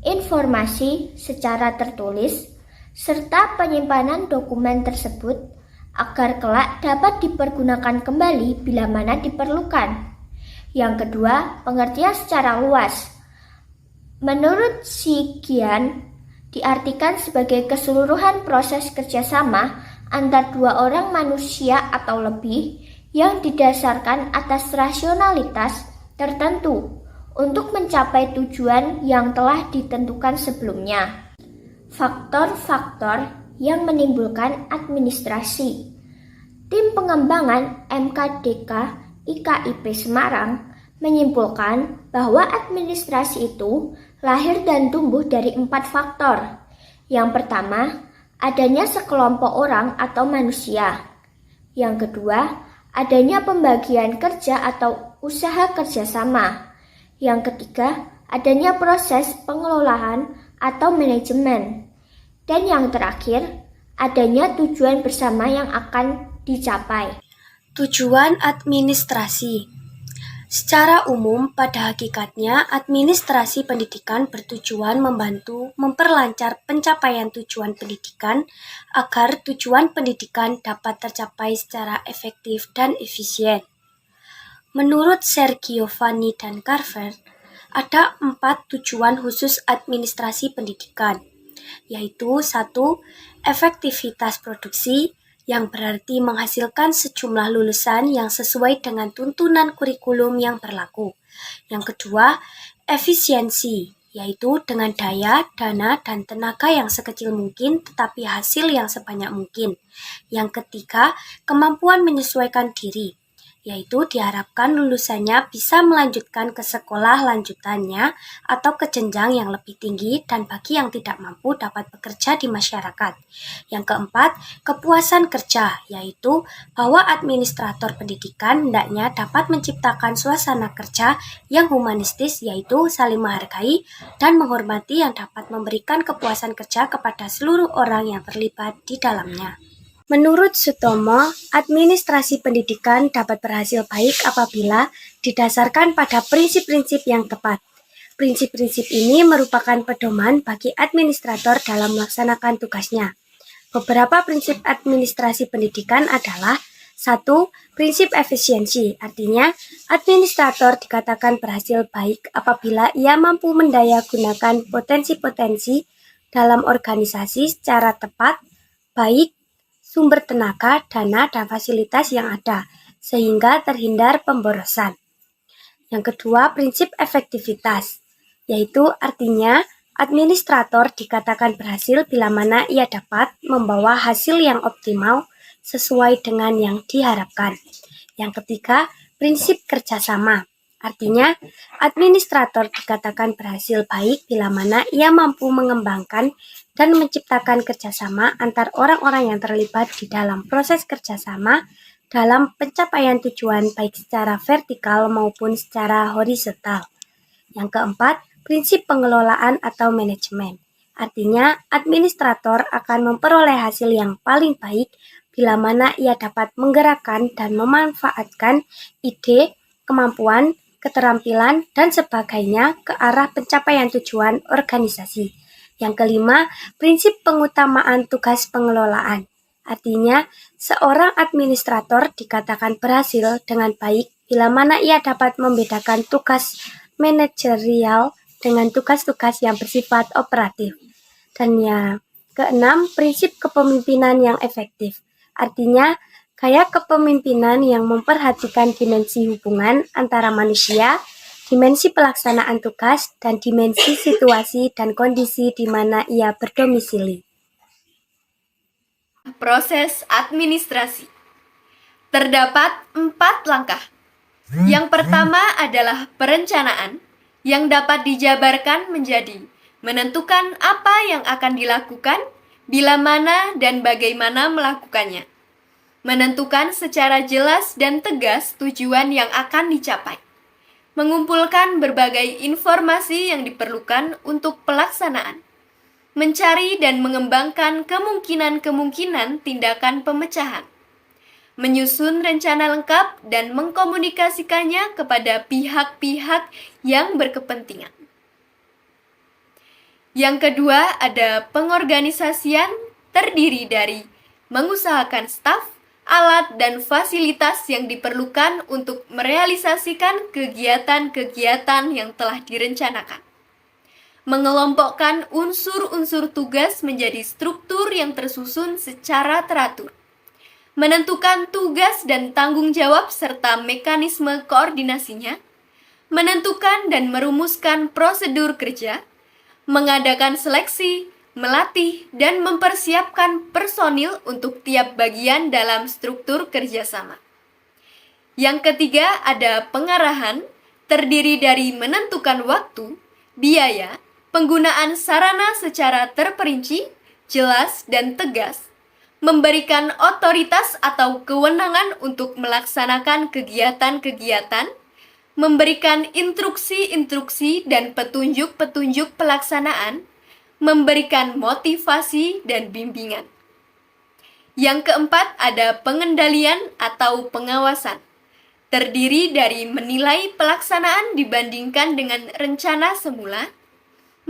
informasi secara tertulis, serta penyimpanan dokumen tersebut agar kelak dapat dipergunakan kembali bila mana diperlukan. Yang kedua, pengertian secara luas. Menurut Sigian, diartikan sebagai keseluruhan proses kerjasama antar dua orang manusia atau lebih yang didasarkan atas rasionalitas tertentu untuk mencapai tujuan yang telah ditentukan sebelumnya. Faktor-faktor yang menimbulkan administrasi. Tim pengembangan MKDK IKIP Semarang menyimpulkan bahwa administrasi itu lahir dan tumbuh dari 4 faktor. Yang pertama, adanya sekelompok orang atau manusia. Yang kedua, adanya pembagian kerja atau usaha kerjasama. Yang ketiga, adanya proses pengelolaan atau manajemen. Dan yang terakhir, adanya tujuan bersama yang akan dicapai. Tujuan administrasi. Secara umum, pada hakikatnya, administrasi pendidikan bertujuan membantu memperlancar pencapaian tujuan pendidikan agar tujuan pendidikan dapat tercapai secara efektif dan efisien. Menurut Sergio Vanni dan Carver, ada 4 tujuan khusus administrasi pendidikan, yaitu 1. Efektivitas produksi, yang berarti menghasilkan sejumlah lulusan yang sesuai dengan tuntunan kurikulum yang berlaku. Yang kedua, efisiensi, yaitu dengan daya, dana, dan tenaga yang sekecil mungkin tetapi hasil yang sebanyak mungkin. Yang ketiga, kemampuan menyesuaikan diri, yaitu diharapkan lulusannya bisa melanjutkan ke sekolah lanjutannya atau ke jenjang yang lebih tinggi dan bagi yang tidak mampu dapat bekerja di masyarakat. Yang keempat, kepuasan kerja, yaitu bahwa administrator pendidikan hendaknya dapat menciptakan suasana kerja yang humanistis, yaitu saling menghargai dan menghormati yang dapat memberikan kepuasan kerja kepada seluruh orang yang terlibat di dalamnya. Menurut Sutomo, administrasi pendidikan dapat berhasil baik apabila didasarkan pada prinsip-prinsip yang tepat. Prinsip-prinsip ini merupakan pedoman bagi administrator dalam melaksanakan tugasnya. Beberapa prinsip administrasi pendidikan adalah 1. Prinsip efisiensi, artinya administrator dikatakan berhasil baik apabila ia mampu mendayagunakan potensi-potensi dalam organisasi secara tepat, baik sumber tenaga, dana, dan fasilitas yang ada, sehingga terhindar pemborosan. Yang kedua, prinsip efektivitas, yaitu artinya administrator dikatakan berhasil bila mana ia dapat membawa hasil yang optimal sesuai dengan yang diharapkan. Yang ketiga, prinsip kerjasama, artinya administrator dikatakan berhasil baik bila mana ia mampu mengembangkan dan menciptakan kerjasama antar orang-orang yang terlibat di dalam proses kerjasama dalam pencapaian tujuan baik secara vertikal maupun secara horizontal. Yang keempat, prinsip pengelolaan atau manajemen. Artinya, administrator akan memperoleh hasil yang paling baik bila mana ia dapat menggerakkan dan memanfaatkan ide, kemampuan, keterampilan, dan sebagainya ke arah pencapaian tujuan organisasi. Yang kelima, prinsip pengutamaan tugas pengelolaan. Artinya, seorang administrator dikatakan berhasil dengan baik bila mana ia dapat membedakan tugas manajerial dengan tugas-tugas yang bersifat operatif. Dan yang keenam, prinsip kepemimpinan yang efektif. Artinya, gaya kepemimpinan yang memperhatikan dimensi hubungan antara manusia, dimensi pelaksanaan tugas, dan dimensi situasi dan kondisi di mana ia berdomisili. Proses administrasi. Terdapat 4 langkah. Yang pertama adalah perencanaan, yang dapat dijabarkan menjadi menentukan apa yang akan dilakukan, bila mana dan bagaimana melakukannya. Menentukan secara jelas dan tegas tujuan yang akan dicapai. Mengumpulkan berbagai informasi yang diperlukan untuk pelaksanaan. Mencari dan mengembangkan kemungkinan-kemungkinan tindakan pemecahan. Menyusun rencana lengkap dan mengkomunikasikannya kepada pihak-pihak yang berkepentingan. Yang kedua ada pengorganisasian, terdiri dari mengusahakan staf, alat, dan fasilitas yang diperlukan untuk merealisasikan kegiatan-kegiatan yang telah direncanakan. Mengelompokkan unsur-unsur tugas menjadi struktur yang tersusun secara teratur. Menentukan tugas dan tanggung jawab serta mekanisme koordinasinya. Menentukan dan merumuskan prosedur kerja. Mengadakan seleksi, melatih, dan mempersiapkan personil untuk tiap bagian dalam struktur kerjasama. Yang ketiga ada pengarahan, terdiri dari menentukan waktu, biaya, penggunaan sarana secara terperinci, jelas, dan tegas, memberikan otoritas atau kewenangan untuk melaksanakan kegiatan-kegiatan, memberikan instruksi-instruksi dan petunjuk-petunjuk pelaksanaan, memberikan motivasi dan bimbingan. Yang keempat ada pengendalian atau pengawasan, terdiri dari menilai pelaksanaan dibandingkan dengan rencana semula,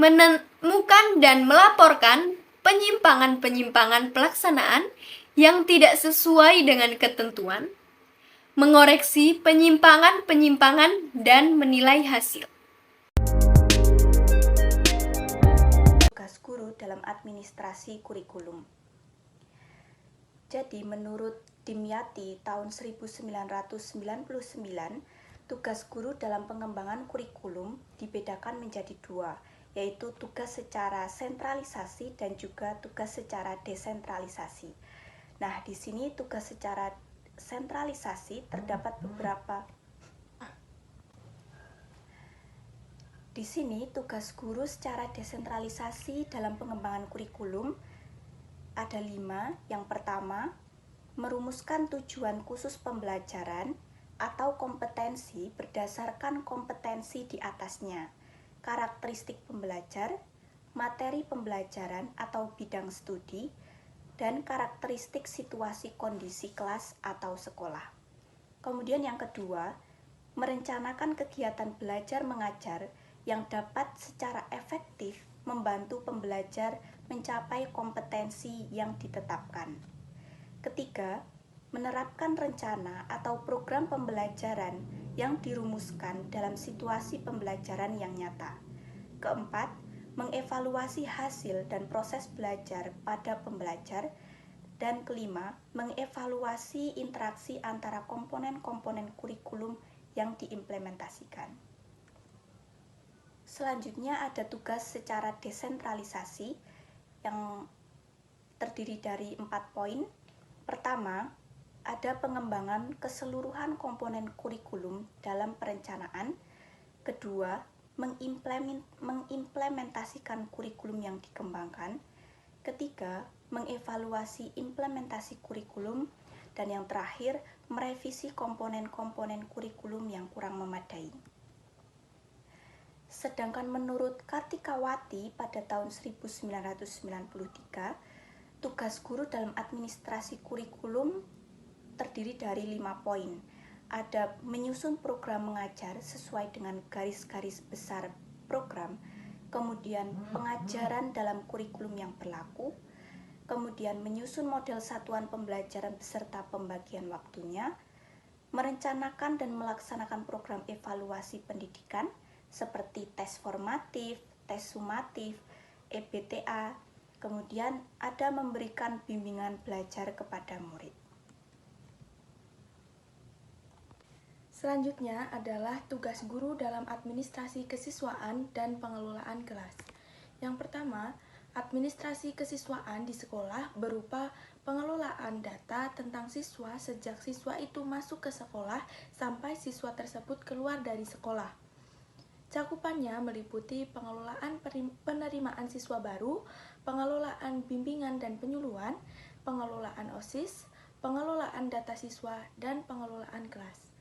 menemukan dan melaporkan penyimpangan-penyimpangan pelaksanaan yang tidak sesuai dengan ketentuan, mengoreksi penyimpangan-penyimpangan, dan menilai hasil. Tugas guru dalam administrasi kurikulum. Jadi menurut Dimyati tahun 1999, tugas guru dalam pengembangan kurikulum dibedakan menjadi dua, yaitu tugas secara sentralisasi dan juga tugas secara desentralisasi. Nah, di sini tugas secara sentralisasi terdapat beberapa. Di sini tugas guru secara desentralisasi dalam pengembangan kurikulum ada 5. Yang pertama, merumuskan tujuan khusus pembelajaran atau kompetensi berdasarkan kompetensi di atasnya, karakteristik pembelajar, materi pembelajaran atau bidang studi, dan karakteristik situasi kondisi kelas atau sekolah. Kemudian yang kedua, merencanakan kegiatan belajar mengajar yang dapat secara efektif membantu pembelajar mencapai kompetensi yang ditetapkan. Ketiga, menerapkan rencana atau program pembelajaran yang dirumuskan dalam situasi pembelajaran yang nyata. Keempat, mengevaluasi hasil dan proses belajar pada pembelajar. Dan kelima, mengevaluasi interaksi antara komponen-komponen kurikulum yang diimplementasikan. Selanjutnya ada tugas secara desentralisasi yang terdiri dari 4 poin. Pertama, ada pengembangan keseluruhan komponen kurikulum dalam perencanaan. Kedua, mengimplementasikan kurikulum yang dikembangkan. Ketiga, mengevaluasi implementasi kurikulum. Dan yang terakhir, merevisi komponen-komponen kurikulum yang kurang memadai. Sedangkan menurut Kartikawati pada tahun 1993, tugas guru dalam administrasi kurikulum terdiri dari 5 poin. Ada menyusun program mengajar sesuai dengan garis-garis besar program, kemudian pengajaran dalam kurikulum yang berlaku, kemudian menyusun model satuan pembelajaran beserta pembagian waktunya, merencanakan dan melaksanakan program evaluasi pendidikan seperti tes formatif, tes sumatif, EBTA, kemudian ada memberikan bimbingan belajar kepada murid. Selanjutnya adalah tugas guru dalam administrasi kesiswaan dan pengelolaan kelas. Yang pertama Administrasi kesiswaan di sekolah berupa pengelolaan data tentang siswa sejak siswa itu masuk ke sekolah sampai siswa tersebut keluar dari sekolah. Cakupannya meliputi pengelolaan penerimaan siswa baru, pengelolaan bimbingan dan penyuluhan, pengelolaan OSIS, pengelolaan data siswa, dan pengelolaan kelas.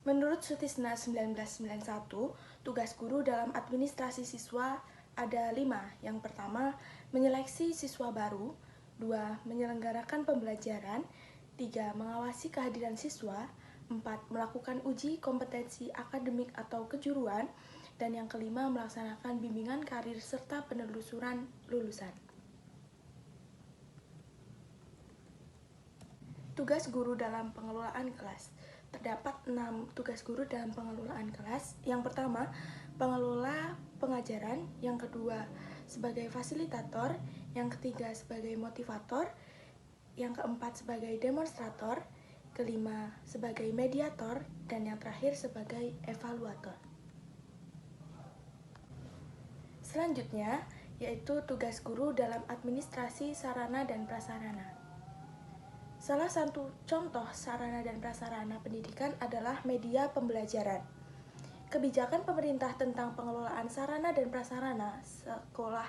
Menurut Sutisna 1991, tugas guru dalam administrasi siswa ada 5. Yang pertama, menyeleksi siswa baru. 2. Menyelenggarakan pembelajaran. 3. Mengawasi kehadiran siswa. 4. Melakukan uji kompetensi akademik atau kejuruan. Dan yang kelima, melaksanakan bimbingan karir serta penelusuran lulusan. Tugas guru dalam pengelolaan kelas. Terdapat 6 tugas guru dalam pengelolaan kelas. Yang pertama, pengelola pengajaran. Yang kedua, sebagai fasilitator. Yang ketiga, sebagai motivator. Yang keempat, sebagai demonstrator. Kelima, sebagai mediator. Dan yang terakhir, sebagai evaluator. Selanjutnya, yaitu tugas guru dalam administrasi sarana dan prasarana. Salah satu contoh sarana dan prasarana pendidikan adalah media pembelajaran. Kebijakan pemerintah tentang pengelolaan sarana dan prasarana sekolah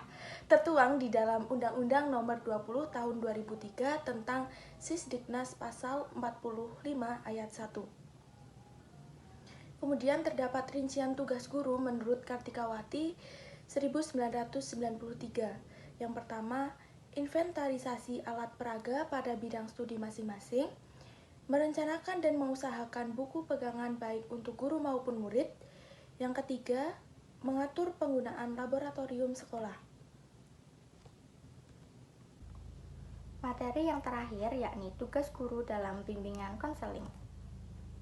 tertuang di dalam Undang-Undang Nomor 20 Tahun 2003 tentang Sisdiknas Pasal 45 Ayat 1. Kemudian terdapat rincian tugas guru menurut Kartikawati 1993. Yang pertama, inventarisasi alat peraga pada bidang studi masing-masing, merencanakan dan mengusahakan buku pegangan baik untuk guru maupun murid. Yang ketiga, mengatur penggunaan laboratorium sekolah. Materi yang terakhir yakni tugas guru dalam bimbingan konseling.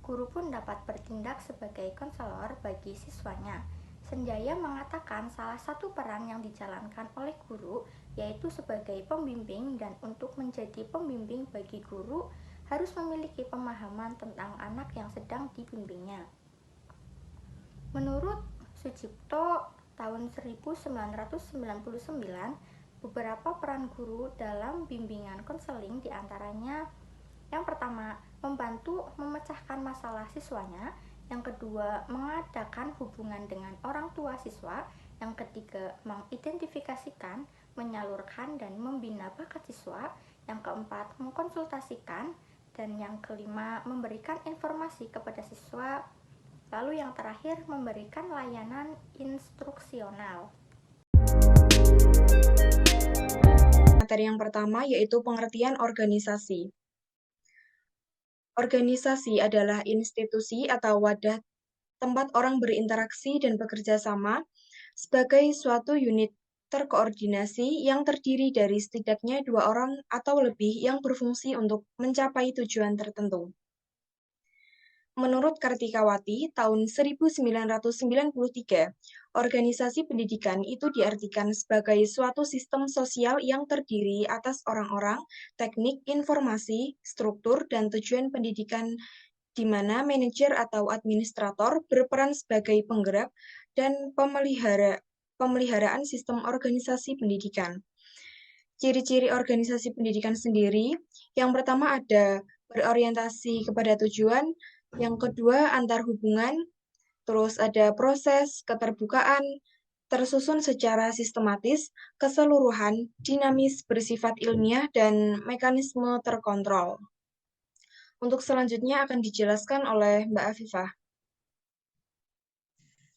Guru pun dapat bertindak sebagai konselor bagi siswanya. Senjaya mengatakan salah satu peran yang dijalankan oleh guru yaitu sebagai pembimbing, dan untuk menjadi pembimbing bagi guru harus memiliki pemahaman tentang anak yang sedang dibimbingnya. Menurut Sucipto tahun 1999, beberapa peran guru dalam bimbingan konseling diantaranya: yang pertama, membantu memecahkan masalah siswanya. Yang kedua, mengadakan hubungan dengan orang tua siswa. Yang ketiga, mengidentifikasikan, menyalurkan, dan membina bakat siswa. Yang keempat, mengkonsultasikan. Dan yang kelima, memberikan informasi kepada siswa. Lalu yang terakhir, memberikan layanan instruksional. Materi yang pertama yaitu pengertian organisasi. Organisasi adalah institusi atau wadah tempat orang berinteraksi dan bekerja sama sebagai suatu unit terkoordinasi yang terdiri dari setidaknya 2 orang atau lebih yang berfungsi untuk mencapai tujuan tertentu. Menurut Kartikawati tahun 1993, organisasi pendidikan itu diartikan sebagai suatu sistem sosial yang terdiri atas orang-orang, teknik, informasi, struktur, dan tujuan pendidikan di mana manajer atau administrator berperan sebagai penggerak dan pemeliharaan sistem organisasi pendidikan. Ciri-ciri organisasi pendidikan sendiri, yang pertama ada berorientasi kepada tujuan, yang kedua antar hubungan, terus ada proses, keterbukaan, tersusun secara sistematis, keseluruhan, dinamis, bersifat ilmiah, dan mekanisme terkontrol. Untuk selanjutnya akan dijelaskan oleh Mbak Afifah.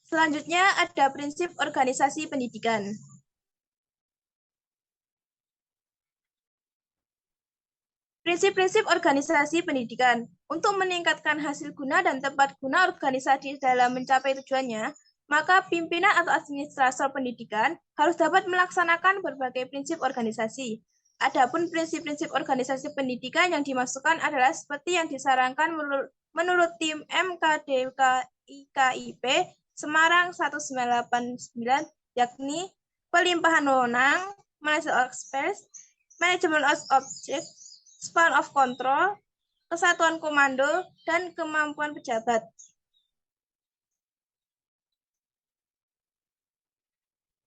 Selanjutnya ada prinsip organisasi pendidikan. Prinsip-prinsip organisasi pendidikan. Untuk meningkatkan hasil guna dan tepat guna organisasi dalam mencapai tujuannya, maka pimpinan atau administrator pendidikan harus dapat melaksanakan berbagai prinsip organisasi. Adapun prinsip-prinsip organisasi pendidikan yang dimasukkan adalah seperti yang disarankan menurut tim MKDKIKIP Semarang 1989, yakni pelimpahan wewenang, manajemen of space, manajemen of object, span of control, kesatuan komando, dan kemampuan pejabat.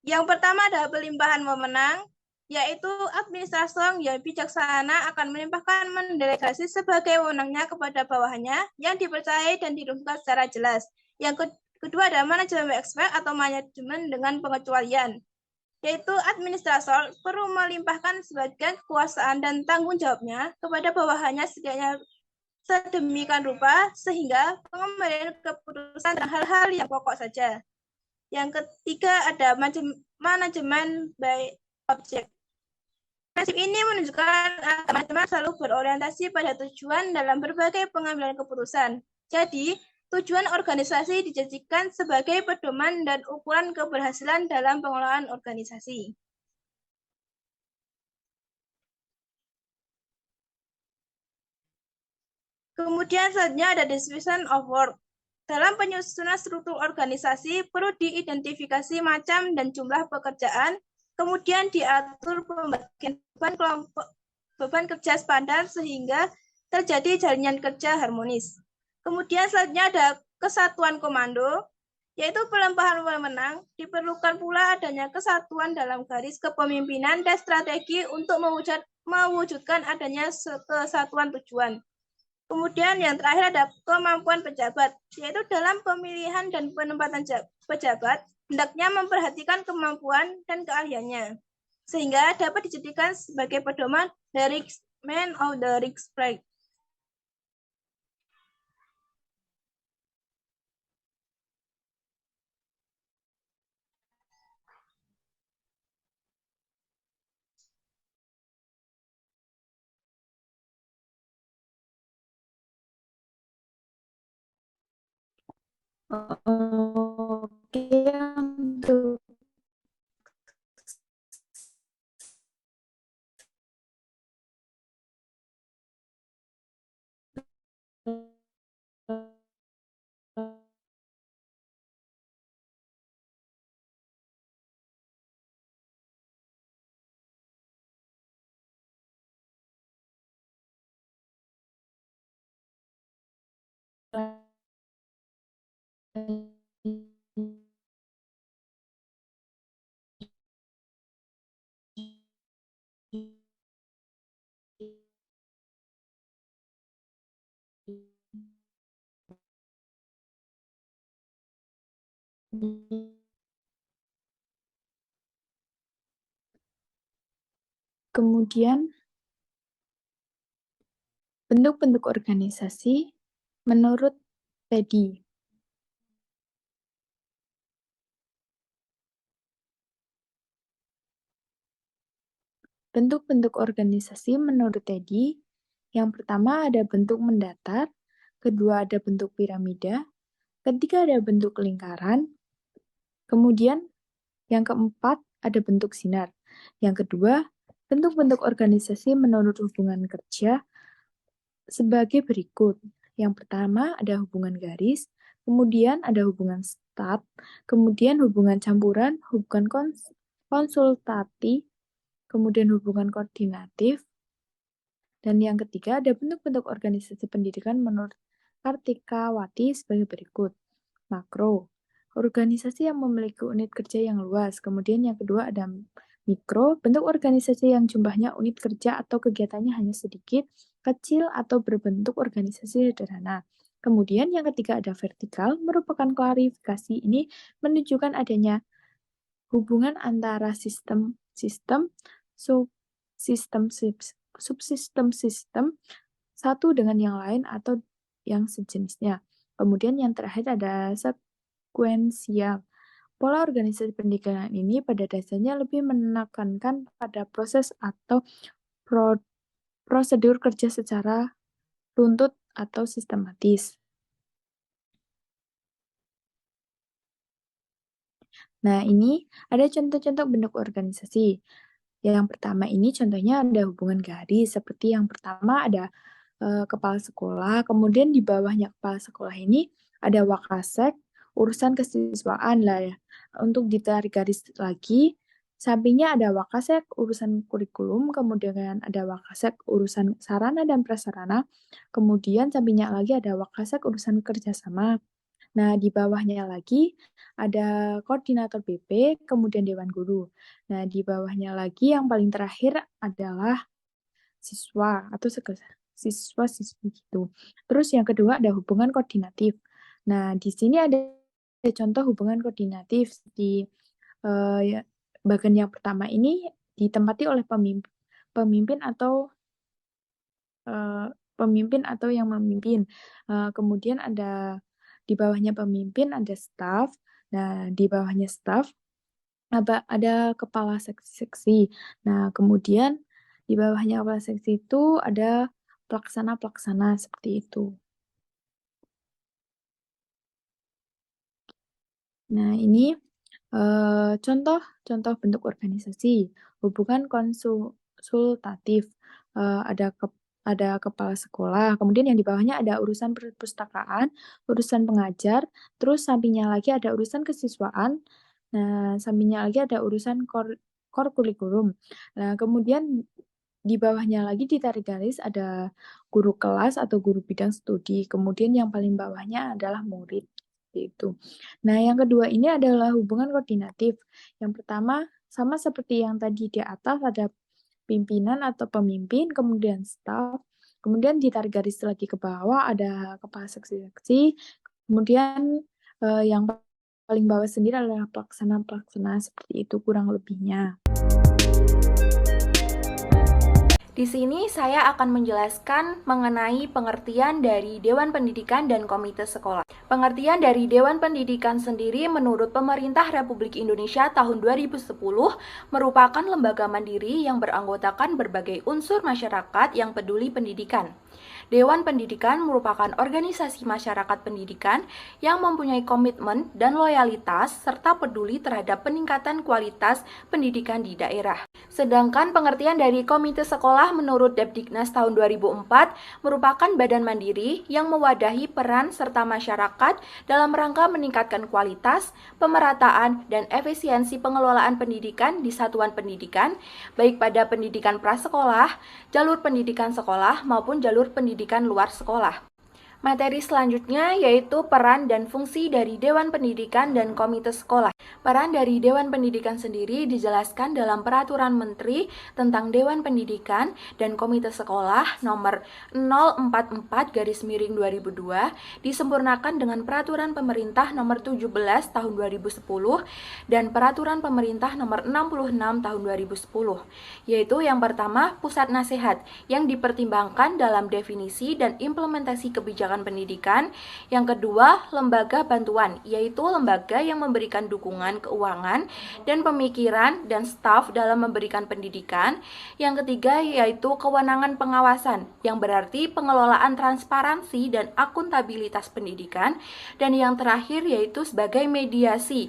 Yang pertama adalah pelimpahan wewenang. yaitu administrator yang bijaksana akan melimpahkan mendelegasi sebagai wewenangnya kepada bawahannya yang dipercayai dan dirumahkan secara jelas. Yang kedua ada manajemen expert atau manajemen dengan pengecualian, yaitu administrator perlu melimpahkan sebagian kekuasaan dan tanggung jawabnya kepada bawahannya sedemikian rupa sehingga pengambilan keputusan tentang hal-hal yang pokok saja. Yang ketiga ada manajemen by object. Prinsip ini menunjukkan manajemen selalu berorientasi pada tujuan dalam berbagai pengambilan keputusan. Jadi, tujuan organisasi dijadikan sebagai pedoman dan ukuran keberhasilan dalam pengelolaan organisasi. Kemudian selanjutnya ada division of work. Dalam penyusunan struktur organisasi perlu diidentifikasi macam dan jumlah pekerjaan, kemudian diatur pembagian beban kerja standar sehingga terjadi jaringan kerja harmonis. Kemudian selanjutnya ada kesatuan komando, yaitu pelimpahan wewenang. Diperlukan pula adanya kesatuan dalam garis kepemimpinan dan strategi untuk mewujudkan adanya kesatuan tujuan. Kemudian yang terakhir ada kemampuan pejabat, yaitu dalam pemilihan dan penempatan pejabat, hendaknya memperhatikan kemampuan dan keahliannya, sehingga dapat dijadikan sebagai pedoman the risk man of the risk flag. Oke, untuk kemudian bentuk-bentuk organisasi menurut Teddy. Bentuk-bentuk organisasi menurut Teddy, yang pertama ada bentuk mendatar, kedua ada bentuk piramida, ketiga ada bentuk lingkaran, kemudian yang keempat ada bentuk sinar. Yang kedua, bentuk-bentuk organisasi menurut hubungan kerja sebagai berikut. Yang pertama ada hubungan garis, kemudian ada hubungan stat, kemudian hubungan campuran, hubungan konsultasi, kemudian hubungan koordinatif, dan yang ketiga ada bentuk-bentuk organisasi pendidikan menurut Kartikawati sebagai berikut. Makro, organisasi yang memiliki unit kerja yang luas. Kemudian yang kedua ada mikro, bentuk organisasi yang jumlahnya unit kerja atau kegiatannya hanya sedikit, kecil, atau berbentuk organisasi sederhana. Kemudian yang ketiga ada vertikal, merupakan klarifikasi ini menunjukkan adanya hubungan antara subsistem sistem satu dengan yang lain atau yang sejenisnya. Kemudian yang terakhir ada sekuensial. Pola organisasi pendidikan ini pada dasarnya lebih menekankan pada proses atau prosedur kerja secara runtut atau sistematis. Nah, ini ada contoh-contoh bentuk organisasi. Yang pertama ini contohnya ada hubungan garis, seperti yang pertama ada kepala sekolah, kemudian di bawahnya kepala sekolah ini ada wakasek, urusan kesiswaan lah ya. Untuk ditarik garis lagi, sampingnya ada wakasek urusan kurikulum, kemudian ada wakasek urusan sarana dan prasarana, kemudian sampingnya lagi ada wakasek urusan kerjasama. Nah, di bawahnya lagi ada koordinator BP, kemudian Dewan Guru. Nah, di bawahnya lagi yang paling terakhir adalah siswa atau siswa-siswi gitu. Terus yang kedua ada hubungan koordinatif. Nah, di sini ada contoh hubungan koordinatif di bagian yang pertama ini ditempati oleh pemimpin atau yang memimpin. Kemudian ada di bawahnya pemimpin ada staf. Nah, di bawahnya staf ada kepala seksi-seksi. Nah, kemudian di bawahnya kepala seksi itu ada pelaksana-pelaksana seperti itu. Nah, ini contoh bentuk organisasi. Hubungan konsultatif. Ada kepala sekolah, kemudian yang di bawahnya ada urusan perpustakaan, urusan pengajar, terus sampingnya lagi ada urusan kesiswaan, nah sampingnya lagi ada urusan core kurikulum. Nah, kemudian di bawahnya lagi ditarik garis ada guru kelas atau guru bidang studi, kemudian yang paling bawahnya adalah murid. Itu. Nah, yang kedua ini adalah hubungan koordinatif. Yang pertama, sama seperti yang tadi di atas, ada pimpinan atau pemimpin, kemudian staf, kemudian ditarik garis lagi ke bawah, ada kepala seksi-seksi, kemudian yang paling bawah sendiri adalah pelaksana-pelaksana, seperti itu kurang lebihnya. Di sini saya akan menjelaskan mengenai pengertian dari Dewan Pendidikan dan Komite Sekolah. Pengertian dari Dewan Pendidikan sendiri menurut Pemerintah Republik Indonesia tahun 2010 merupakan lembaga mandiri yang beranggotakan berbagai unsur masyarakat yang peduli pendidikan. Dewan Pendidikan merupakan organisasi masyarakat pendidikan yang mempunyai komitmen dan loyalitas serta peduli terhadap peningkatan kualitas pendidikan di daerah. Sedangkan pengertian dari Komite Sekolah menurut Depdiknas tahun 2004 merupakan badan mandiri yang mewadahi peran serta masyarakat dalam rangka meningkatkan kualitas, pemerataan, dan efisiensi pengelolaan pendidikan di satuan pendidikan, baik pada pendidikan prasekolah, jalur pendidikan sekolah, maupun jalur pendidikan luar sekolah. Materi selanjutnya yaitu peran dan fungsi dari Dewan Pendidikan dan Komite Sekolah. Peran dari Dewan Pendidikan sendiri dijelaskan dalam Peraturan Menteri tentang Dewan Pendidikan dan Komite Sekolah nomor 044/2002 disempurnakan dengan Peraturan Pemerintah nomor 17 tahun 2010 dan Peraturan Pemerintah nomor 66 tahun 2010, yaitu yang pertama pusat nasihat yang dipertimbangkan dalam definisi dan implementasi kebijakan pendidikan. Yang kedua, lembaga bantuan, yaitu lembaga yang memberikan dukungan keuangan dan pemikiran dan staf dalam memberikan pendidikan. Yang ketiga, yaitu kewenangan pengawasan, yang berarti pengelolaan transparansi dan akuntabilitas pendidikan. Dan yang terakhir, yaitu sebagai mediasi,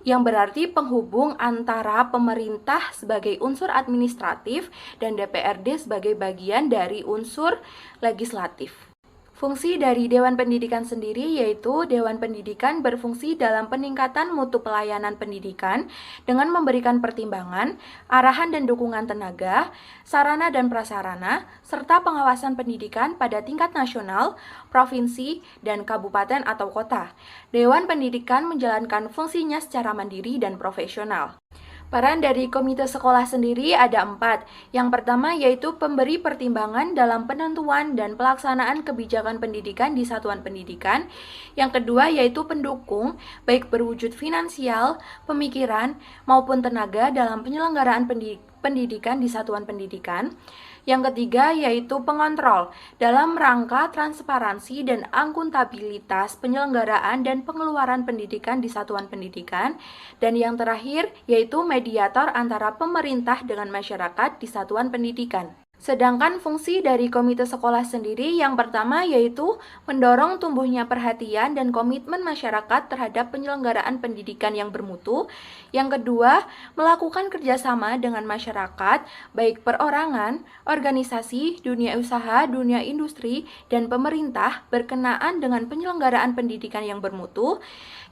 yang berarti penghubung antara pemerintah sebagai unsur administratif dan DPRD sebagai bagian dari unsur legislatif. Fungsi dari Dewan Pendidikan sendiri yaitu Dewan Pendidikan berfungsi dalam peningkatan mutu pelayanan pendidikan dengan memberikan pertimbangan, arahan dan dukungan tenaga, sarana dan prasarana, serta pengawasan pendidikan pada tingkat nasional, provinsi, dan kabupaten atau kota. Dewan Pendidikan menjalankan fungsinya secara mandiri dan profesional. Peran dari Komite Sekolah sendiri ada 4. Yang pertama yaitu pemberi pertimbangan dalam penentuan dan pelaksanaan kebijakan pendidikan di satuan pendidikan. Yang kedua yaitu pendukung, baik berwujud finansial, pemikiran, maupun tenaga dalam penyelenggaraan pendidikan di satuan pendidikan. Yang ketiga yaitu pengontrol dalam rangka transparansi dan akuntabilitas penyelenggaraan dan pengeluaran pendidikan di satuan pendidikan. Dan yang terakhir yaitu mediator antara pemerintah dengan masyarakat di satuan pendidikan. Sedangkan fungsi dari Komite Sekolah sendiri yang pertama yaitu mendorong tumbuhnya perhatian dan komitmen masyarakat terhadap penyelenggaraan pendidikan yang bermutu. Yang kedua, melakukan kerjasama dengan masyarakat, baik perorangan, organisasi, dunia usaha, dunia industri, dan pemerintah berkenaan dengan penyelenggaraan pendidikan yang bermutu.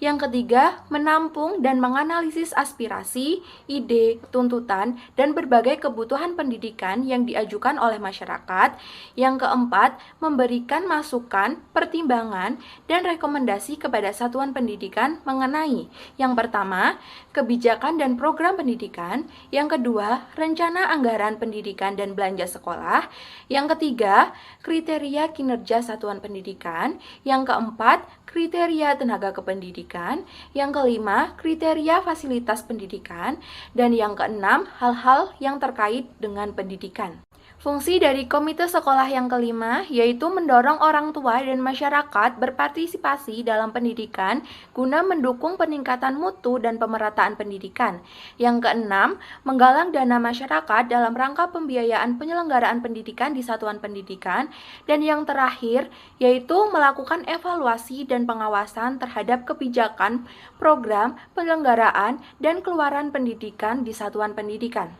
Yang ketiga, menampung dan menganalisis aspirasi, ide, tuntutan, dan berbagai kebutuhan pendidikan yang diajukan diajukan oleh masyarakat. Yang keempat, memberikan masukan, pertimbangan, dan rekomendasi kepada satuan pendidikan mengenai yang pertama, kebijakan dan program pendidikan, yang kedua, rencana anggaran pendidikan dan belanja sekolah, yang ketiga, kriteria kinerja satuan pendidikan, yang keempat, kriteria tenaga kependidikan, yang kelima, kriteria fasilitas pendidikan, dan yang keenam, hal-hal yang terkait dengan pendidikan. Fungsi dari komite sekolah yang kelima yaitu mendorong orang tua dan masyarakat berpartisipasi dalam pendidikan guna mendukung peningkatan mutu dan pemerataan pendidikan. Yang keenam, menggalang dana masyarakat dalam rangka pembiayaan penyelenggaraan pendidikan di satuan pendidikan. Dan yang terakhir, yaitu melakukan evaluasi dan pengawasan terhadap kebijakan, program, penyelenggaraan, dan keluaran pendidikan di satuan pendidikan.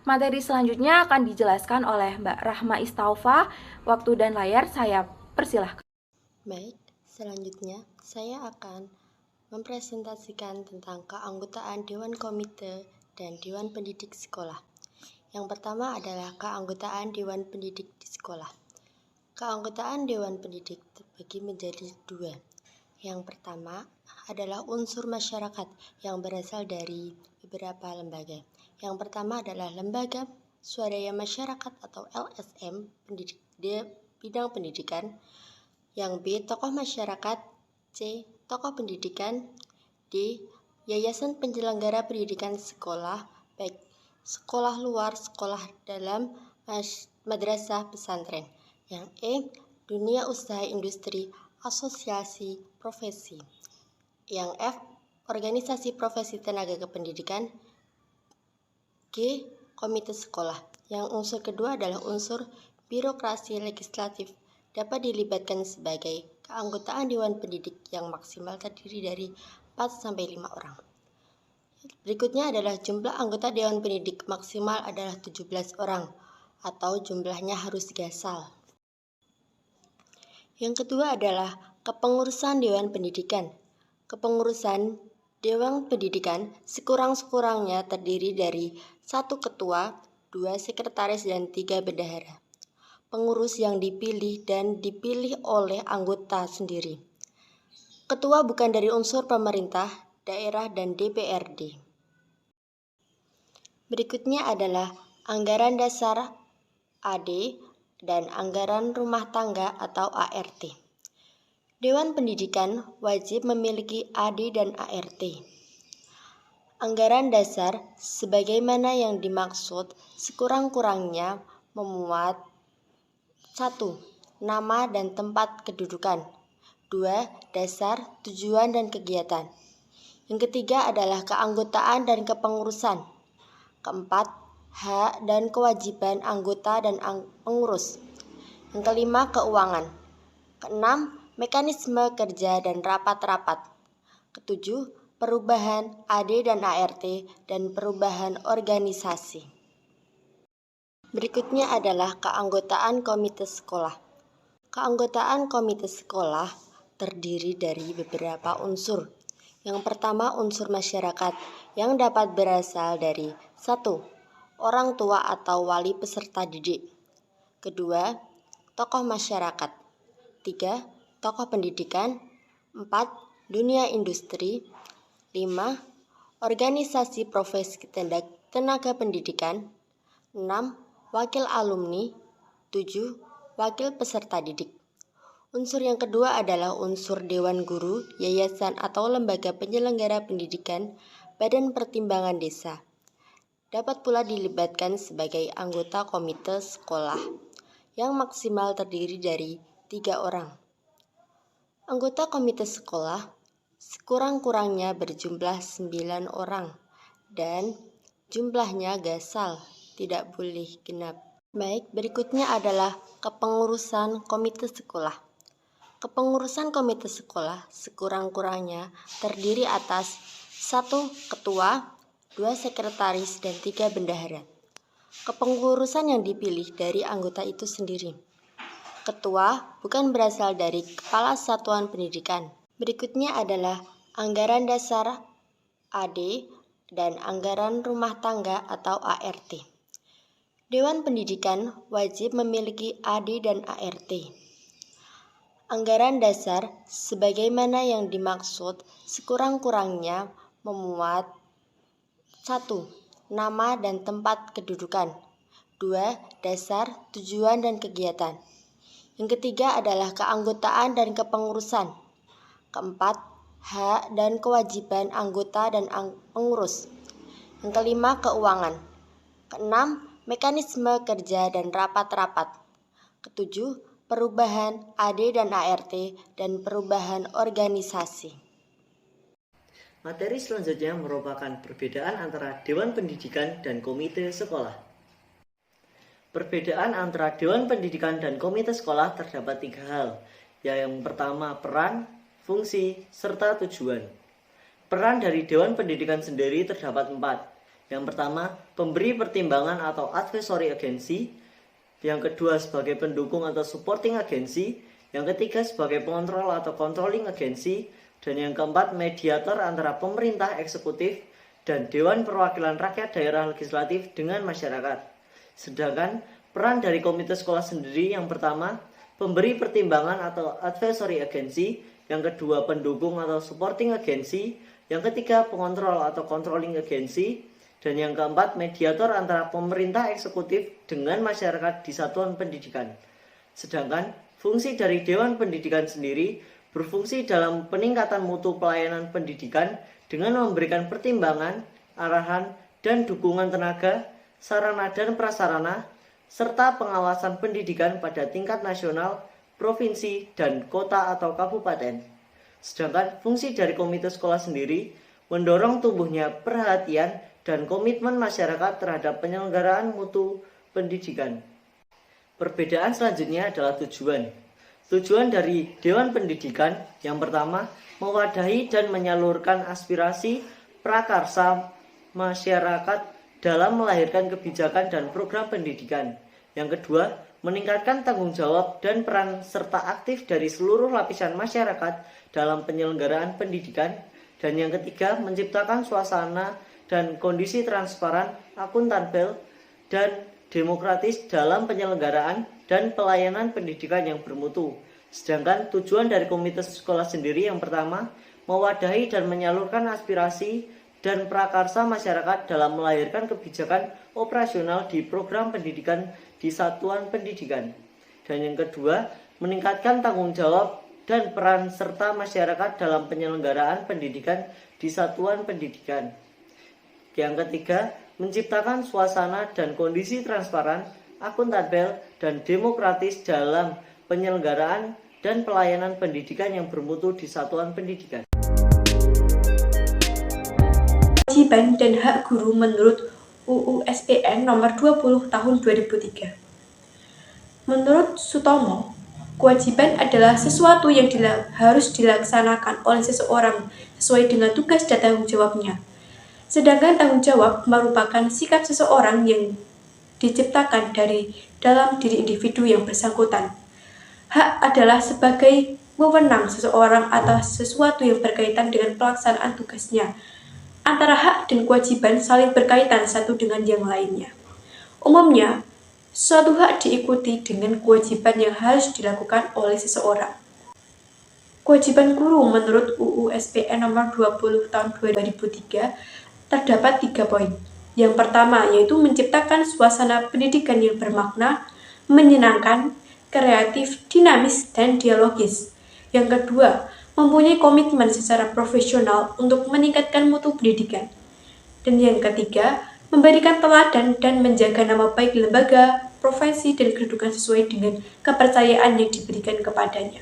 Materi selanjutnya akan dijelaskan oleh Mbak Rahma Istaufa. Waktu dan layar saya persilahkan. Baik, selanjutnya saya akan mempresentasikan tentang keanggotaan Dewan Komite dan Dewan Pendidik Sekolah. Yang pertama adalah keanggotaan Dewan Pendidik di sekolah. Keanggotaan Dewan Pendidik terbagi menjadi dua. Yang pertama adalah unsur masyarakat yang berasal dari beberapa lembaga. Yang pertama adalah Lembaga Swadaya Masyarakat atau LSM di bidang pendidikan. Yang B, tokoh masyarakat. C, tokoh pendidikan. D, yayasan penyelenggara pendidikan sekolah, baik sekolah luar, sekolah dalam, madrasah, pesantren. Yang E, dunia usaha industri, asosiasi profesi. Yang F, organisasi profesi tenaga kependidikan. G, komite sekolah. Yang unsur kedua adalah unsur birokrasi legislatif, dapat dilibatkan sebagai keanggotaan Dewan Pendidik yang maksimal terdiri dari 4-5 orang. Berikutnya adalah jumlah anggota Dewan Pendidik maksimal adalah 17 orang, atau jumlahnya harus gasal. Yang kedua adalah kepengurusan Dewan Pendidikan. Kepengurusan Dewan Pendidikan sekurang-kurangnya terdiri dari 1 ketua, 2 sekretaris, dan 3 bendahara. Pengurus yang dipilih dan dipilih oleh anggota sendiri. Ketua bukan dari unsur pemerintah, daerah, dan DPRD. Berikutnya adalah anggaran dasar AD dan anggaran rumah tangga atau ART. Dewan Pendidikan wajib memiliki AD dan ART. Anggaran dasar sebagaimana yang dimaksud sekurang-kurangnya memuat 1. Nama dan tempat kedudukan. 2. Dasar, tujuan, dan kegiatan. Yang ketiga adalah keanggotaan dan kepengurusan. Keempat, hak dan kewajiban anggota dan pengurus. Yang kelima, keuangan. Keenam, mekanisme kerja dan rapat-rapat. Ketujuh, perubahan AD dan ART dan perubahan organisasi. Berikutnya adalah keanggotaan komite sekolah. Keanggotaan komite sekolah terdiri dari beberapa unsur. Yang pertama, unsur masyarakat yang dapat berasal dari 1. Orang tua atau wali peserta didik. Kedua, tokoh masyarakat. 3. Tokoh pendidikan. 4. Dunia industri. 5. Organisasi profesi tenaga pendidikan. 6. Wakil alumni. 7. Wakil peserta didik. Unsur yang kedua adalah unsur Dewan Guru, yayasan atau lembaga penyelenggara pendidikan, badan pertimbangan desa. Dapat pula dilibatkan sebagai anggota komite sekolah, yang maksimal terdiri dari 3 orang. Anggota komite sekolah sekurang-kurangnya berjumlah 9 orang dan jumlahnya gasal, tidak boleh genap. Baik, berikutnya adalah kepengurusan komite sekolah. Kepengurusan komite sekolah sekurang-kurangnya terdiri atas 1 ketua, 2 sekretaris, dan 3 bendahara. Kepengurusan yang dipilih dari anggota itu sendiri. Ketua bukan berasal dari kepala satuan pendidikan. Berikutnya adalah anggaran dasar AD dan anggaran rumah tangga atau ART. Dewan Pendidikan wajib memiliki AD dan ART. Anggaran dasar sebagaimana yang dimaksud sekurang-kurangnya memuat 1. Nama dan tempat kedudukan. 2. Dasar, tujuan, dan kegiatan. Yang ketiga adalah keanggotaan dan kepengurusan. Keempat, hak dan kewajiban anggota dan pengurus. Yang kelima, keuangan. Keenam, mekanisme kerja dan rapat-rapat. Ketujuh, perubahan AD dan ART dan perubahan organisasi. Materi selanjutnya merupakan perbedaan antara Dewan Pendidikan dan Komite Sekolah. Perbedaan antara Dewan Pendidikan dan Komite Sekolah terdapat 3 hal. Yang pertama, peran, fungsi, serta tujuan. Peran dari Dewan Pendidikan sendiri terdapat 4. Yang pertama, pemberi pertimbangan atau advisory agency. Yang kedua, sebagai pendukung atau supporting agency. Yang ketiga, sebagai pengontrol atau controlling agency. Dan yang keempat, mediator antara pemerintah eksekutif dan Dewan Perwakilan Rakyat Daerah Legislatif dengan masyarakat. Sedangkan peran dari komite sekolah sendiri, yang pertama, pemberi pertimbangan atau advisory agency. Yang kedua, pendukung atau supporting agency. Yang ketiga, pengontrol atau controlling agency. Dan yang keempat, mediator antara pemerintah eksekutif dengan masyarakat di satuan pendidikan. Sedangkan fungsi dari Dewan Pendidikan sendiri berfungsi dalam peningkatan mutu pelayanan pendidikan dengan memberikan pertimbangan, arahan, dan dukungan tenaga, sarana dan prasarana, serta pengawasan pendidikan pada tingkat nasional, provinsi, dan kota atau kabupaten. Sedangkan fungsi dari komite sekolah sendiri mendorong tumbuhnya perhatian dan komitmen masyarakat terhadap penyelenggaraan mutu pendidikan. Perbedaan selanjutnya adalah tujuan. Tujuan dari Dewan Pendidikan yang pertama, mewadahi dan menyalurkan aspirasi prakarsa masyarakat dalam melahirkan kebijakan dan program pendidikan. Yang kedua, meningkatkan tanggung jawab dan peran serta aktif dari seluruh lapisan masyarakat dalam penyelenggaraan pendidikan. Dan yang ketiga, menciptakan suasana dan kondisi transparan, akuntabel, dan demokratis dalam penyelenggaraan dan pelayanan pendidikan yang bermutu. Sedangkan tujuan dari komite sekolah sendiri yang pertama, mewadahi dan menyalurkan aspirasi dan prakarsa masyarakat dalam melahirkan kebijakan operasional di program pendidikan di satuan pendidikan. Dan yang kedua, meningkatkan tanggung jawab dan peran serta masyarakat dalam penyelenggaraan pendidikan di satuan pendidikan. Yang ketiga, menciptakan suasana dan kondisi transparan, akuntabel, dan demokratis dalam penyelenggaraan dan pelayanan pendidikan yang bermutu di satuan pendidikan. Kewajiban dan hak guru menurut UU SPN nomor 20 tahun 2003. Menurut Sutomo, kewajiban adalah sesuatu yang harus dilaksanakan oleh seseorang sesuai dengan tugas dan tanggung jawabnya. Sedangkan tanggung jawab merupakan sikap seseorang yang diciptakan dari dalam diri individu yang bersangkutan. Hak adalah sebagai wewenang seseorang atas sesuatu yang berkaitan dengan pelaksanaan tugasnya. Antara hak dan kewajiban saling berkaitan satu dengan yang lainnya. Umumnya, suatu hak diikuti dengan kewajiban yang harus dilakukan oleh seseorang. Kewajiban guru menurut UU SPN nomor 20 tahun 2003 terdapat 3 poin. Yang pertama yaitu menciptakan suasana pendidikan yang bermakna, menyenangkan, kreatif, dinamis, dan dialogis. Yang kedua, mempunyai komitmen secara profesional untuk meningkatkan mutu pendidikan. Dan yang ketiga, memberikan teladan dan menjaga nama baik lembaga, profesi, dan kedudukan sesuai dengan kepercayaan yang diberikan kepadanya.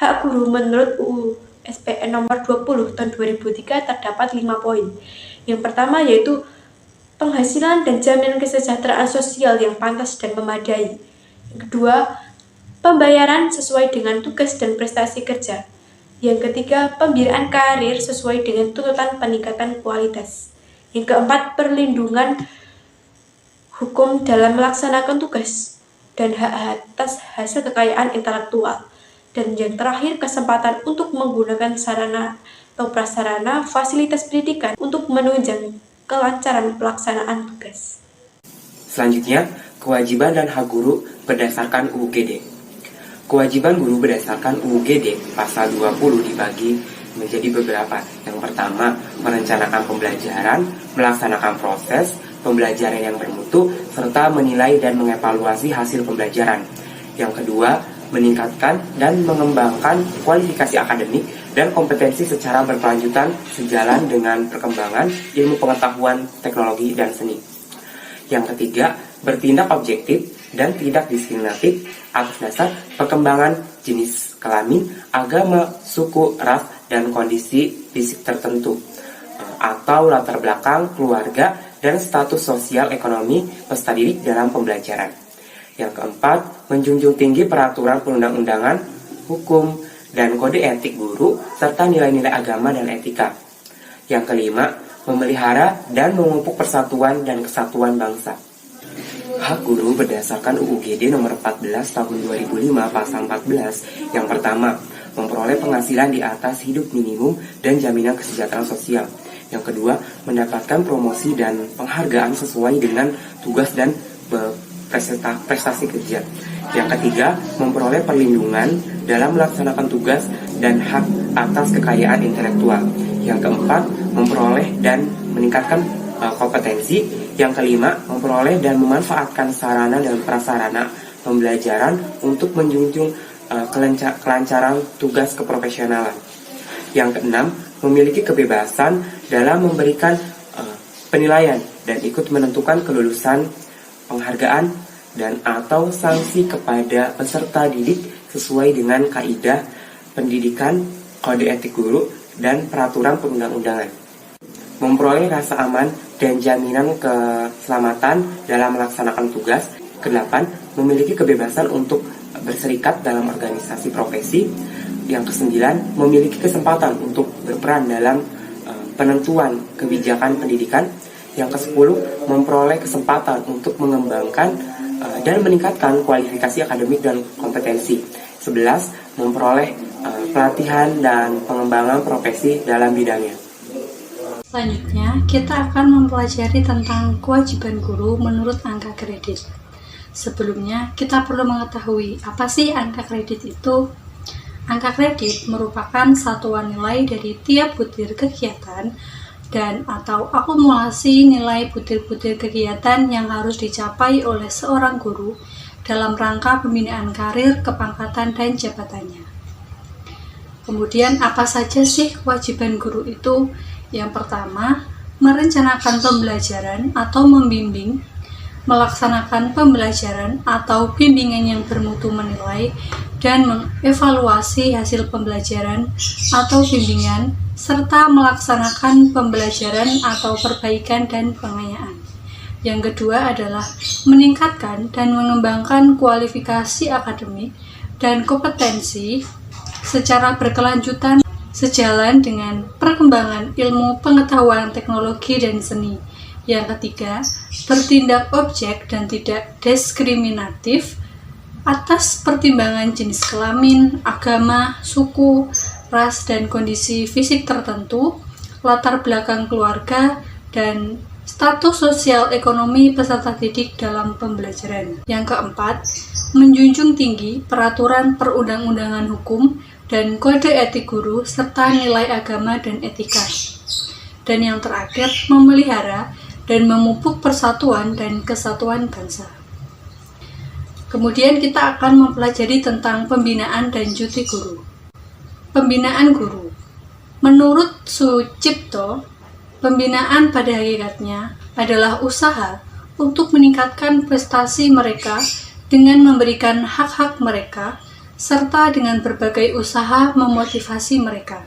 Hak guru menurut UU SPN nomor 20 tahun 2003 terdapat 5 poin. Yang pertama yaitu penghasilan dan jaminan kesejahteraan sosial yang pantas dan memadai. Yang kedua, pembayaran sesuai dengan tugas dan prestasi kerja. Yang ketiga, pembinaan karir sesuai dengan tuntutan peningkatan kualitas. Yang keempat, perlindungan hukum dalam melaksanakan tugas dan hak atas hasil kekayaan intelektual. Dan yang terakhir, kesempatan untuk menggunakan sarana atau prasarana fasilitas pendidikan untuk menunjang kelancaran pelaksanaan tugas. Selanjutnya, kewajiban dan hak guru berdasarkan UUGD. Kewajiban guru berdasarkan UUGD pasal 20 dibagi menjadi beberapa. Yang pertama, merencanakan pembelajaran, melaksanakan proses pembelajaran yang bermutu, serta menilai dan mengevaluasi hasil pembelajaran. Yang kedua, meningkatkan dan mengembangkan kualifikasi akademik dan kompetensi secara berkelanjutan sejalan dengan perkembangan ilmu pengetahuan, teknologi, dan seni. Yang ketiga, bertindak objektif dan tidak diskriminatif atas dasar perkembangan jenis kelamin, agama, suku, ras, dan kondisi fisik tertentu, atau latar belakang keluarga dan status sosial ekonomi peserta didik dalam pembelajaran. Yang keempat, menjunjung tinggi peraturan perundang-undangan, hukum, dan kode etik guru, serta nilai-nilai agama dan etika. Yang kelima, memelihara dan memupuk persatuan dan kesatuan bangsa. Hak guru berdasarkan UUGD nomor 14 tahun 2005 pasal 14. Yang pertama, memperoleh penghasilan di atas hidup minimum dan jaminan kesejahteraan sosial. Yang kedua, mendapatkan promosi dan penghargaan sesuai dengan tugas dan prestasi kerja. Yang ketiga, memperoleh perlindungan dalam melaksanakan tugas dan hak atas kekayaan intelektual. Yang keempat, memperoleh dan meningkatkan kompetensi. Yang kelima, memperoleh dan memanfaatkan sarana dan prasarana pembelajaran untuk menjunjung kelancaran tugas keprofesionalan. Yang keenam, memiliki kebebasan dalam memberikan penilaian dan ikut menentukan kelulusan, penghargaan, dan atau sanksi kepada peserta didik sesuai dengan kaidah pendidikan, kode etik guru, dan peraturan perundang-undangan. Memperoleh rasa aman dan jaminan keselamatan dalam melaksanakan tugas. Kedelapan, memiliki kebebasan untuk berserikat dalam organisasi profesi. Yang kesembilan, memiliki kesempatan untuk berperan dalam penentuan kebijakan pendidikan. Yang kesepuluh, memperoleh kesempatan untuk mengembangkan dan meningkatkan kualifikasi akademik dan kompetensi. 11, memperoleh pelatihan dan pengembangan profesi dalam bidangnya. Selanjutnya, kita akan mempelajari tentang kewajiban guru menurut angka kredit. Sebelumnya, kita perlu mengetahui apa sih angka kredit itu. Angka kredit merupakan satuan nilai dari tiap butir kegiatan dan atau akumulasi nilai butir-butir kegiatan yang harus dicapai oleh seorang guru dalam rangka pembinaan karir, kepangkatan, dan jabatannya. Kemudian, apa saja sih kewajiban guru itu? Yang pertama, merencanakan pembelajaran atau membimbing, melaksanakan pembelajaran atau bimbingan yang bermutu menilai, dan mengevaluasi hasil pembelajaran atau bimbingan, serta melaksanakan pembelajaran atau perbaikan dan pengayaan. Yang kedua adalah meningkatkan dan mengembangkan kualifikasi akademik dan kompetensi secara berkelanjutan sejalan dengan perkembangan ilmu pengetahuan, teknologi, dan seni. Yang ketiga, bertindak objek dan tidak diskriminatif atas pertimbangan jenis kelamin, agama, suku, ras, dan kondisi fisik tertentu, latar belakang keluarga, dan status sosial ekonomi peserta didik dalam pembelajaran. Yang keempat, menjunjung tinggi peraturan perundang-undangan hukum dan kode etik guru serta nilai agama dan etika. Dan yang terakhir, memelihara dan memupuk persatuan dan kesatuan bangsa. Kemudian kita akan mempelajari tentang pembinaan dan cuti guru. Pembinaan guru. Menurut Sucipto, pembinaan pada hakikatnya adalah usaha untuk meningkatkan prestasi mereka dengan memberikan hak-hak mereka, serta dengan berbagai usaha memotivasi mereka.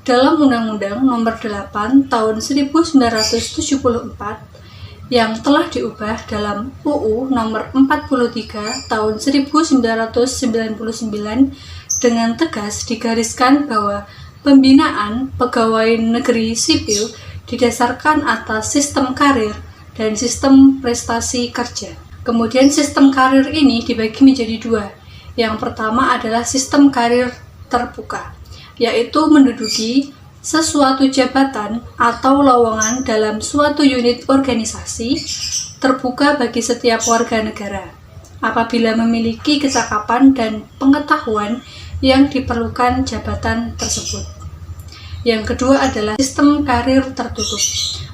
Dalam Undang-Undang Nomor 8 Tahun 1974 yang telah diubah dalam UU Nomor 43 Tahun 1999 dengan tegas digariskan bahwa pembinaan pegawai negeri sipil didasarkan atas sistem karir dan sistem prestasi kerja. Kemudian sistem karir ini dibagi menjadi dua. Yang pertama adalah sistem karir terbuka, yaitu menduduki sesuatu jabatan atau lowongan dalam suatu unit organisasi terbuka bagi setiap warga negara apabila memiliki kecakapan dan pengetahuan yang diperlukan jabatan tersebut. Yang kedua adalah sistem karir tertutup,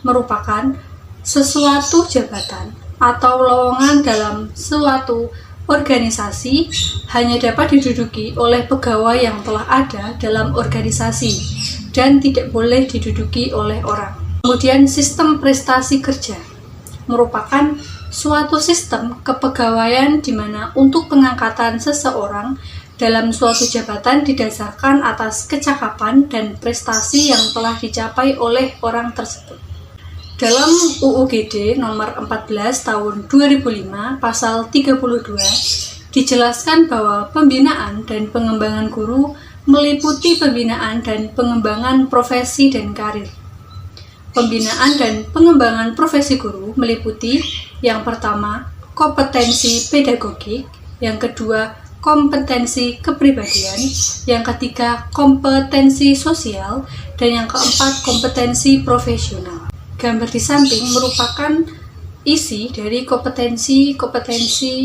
merupakan sesuatu jabatan atau lowongan dalam suatu organisasi hanya dapat diduduki oleh pegawai yang telah ada dalam organisasi dan tidak boleh diduduki oleh orang. Kemudian sistem prestasi kerja merupakan suatu sistem kepegawaian di mana untuk pengangkatan seseorang dalam suatu jabatan didasarkan atas kecakapan dan prestasi yang telah dicapai oleh orang tersebut. Dalam UU GD nomor 14 tahun 2005 pasal 32 dijelaskan bahwa pembinaan dan pengembangan guru meliputi pembinaan dan pengembangan profesi dan karir. Pembinaan dan pengembangan profesi guru meliputi yang pertama kompetensi pedagogik, yang kedua kompetensi kepribadian, yang ketiga kompetensi sosial, dan yang keempat kompetensi profesional. Gambar di samping merupakan isi dari kompetensi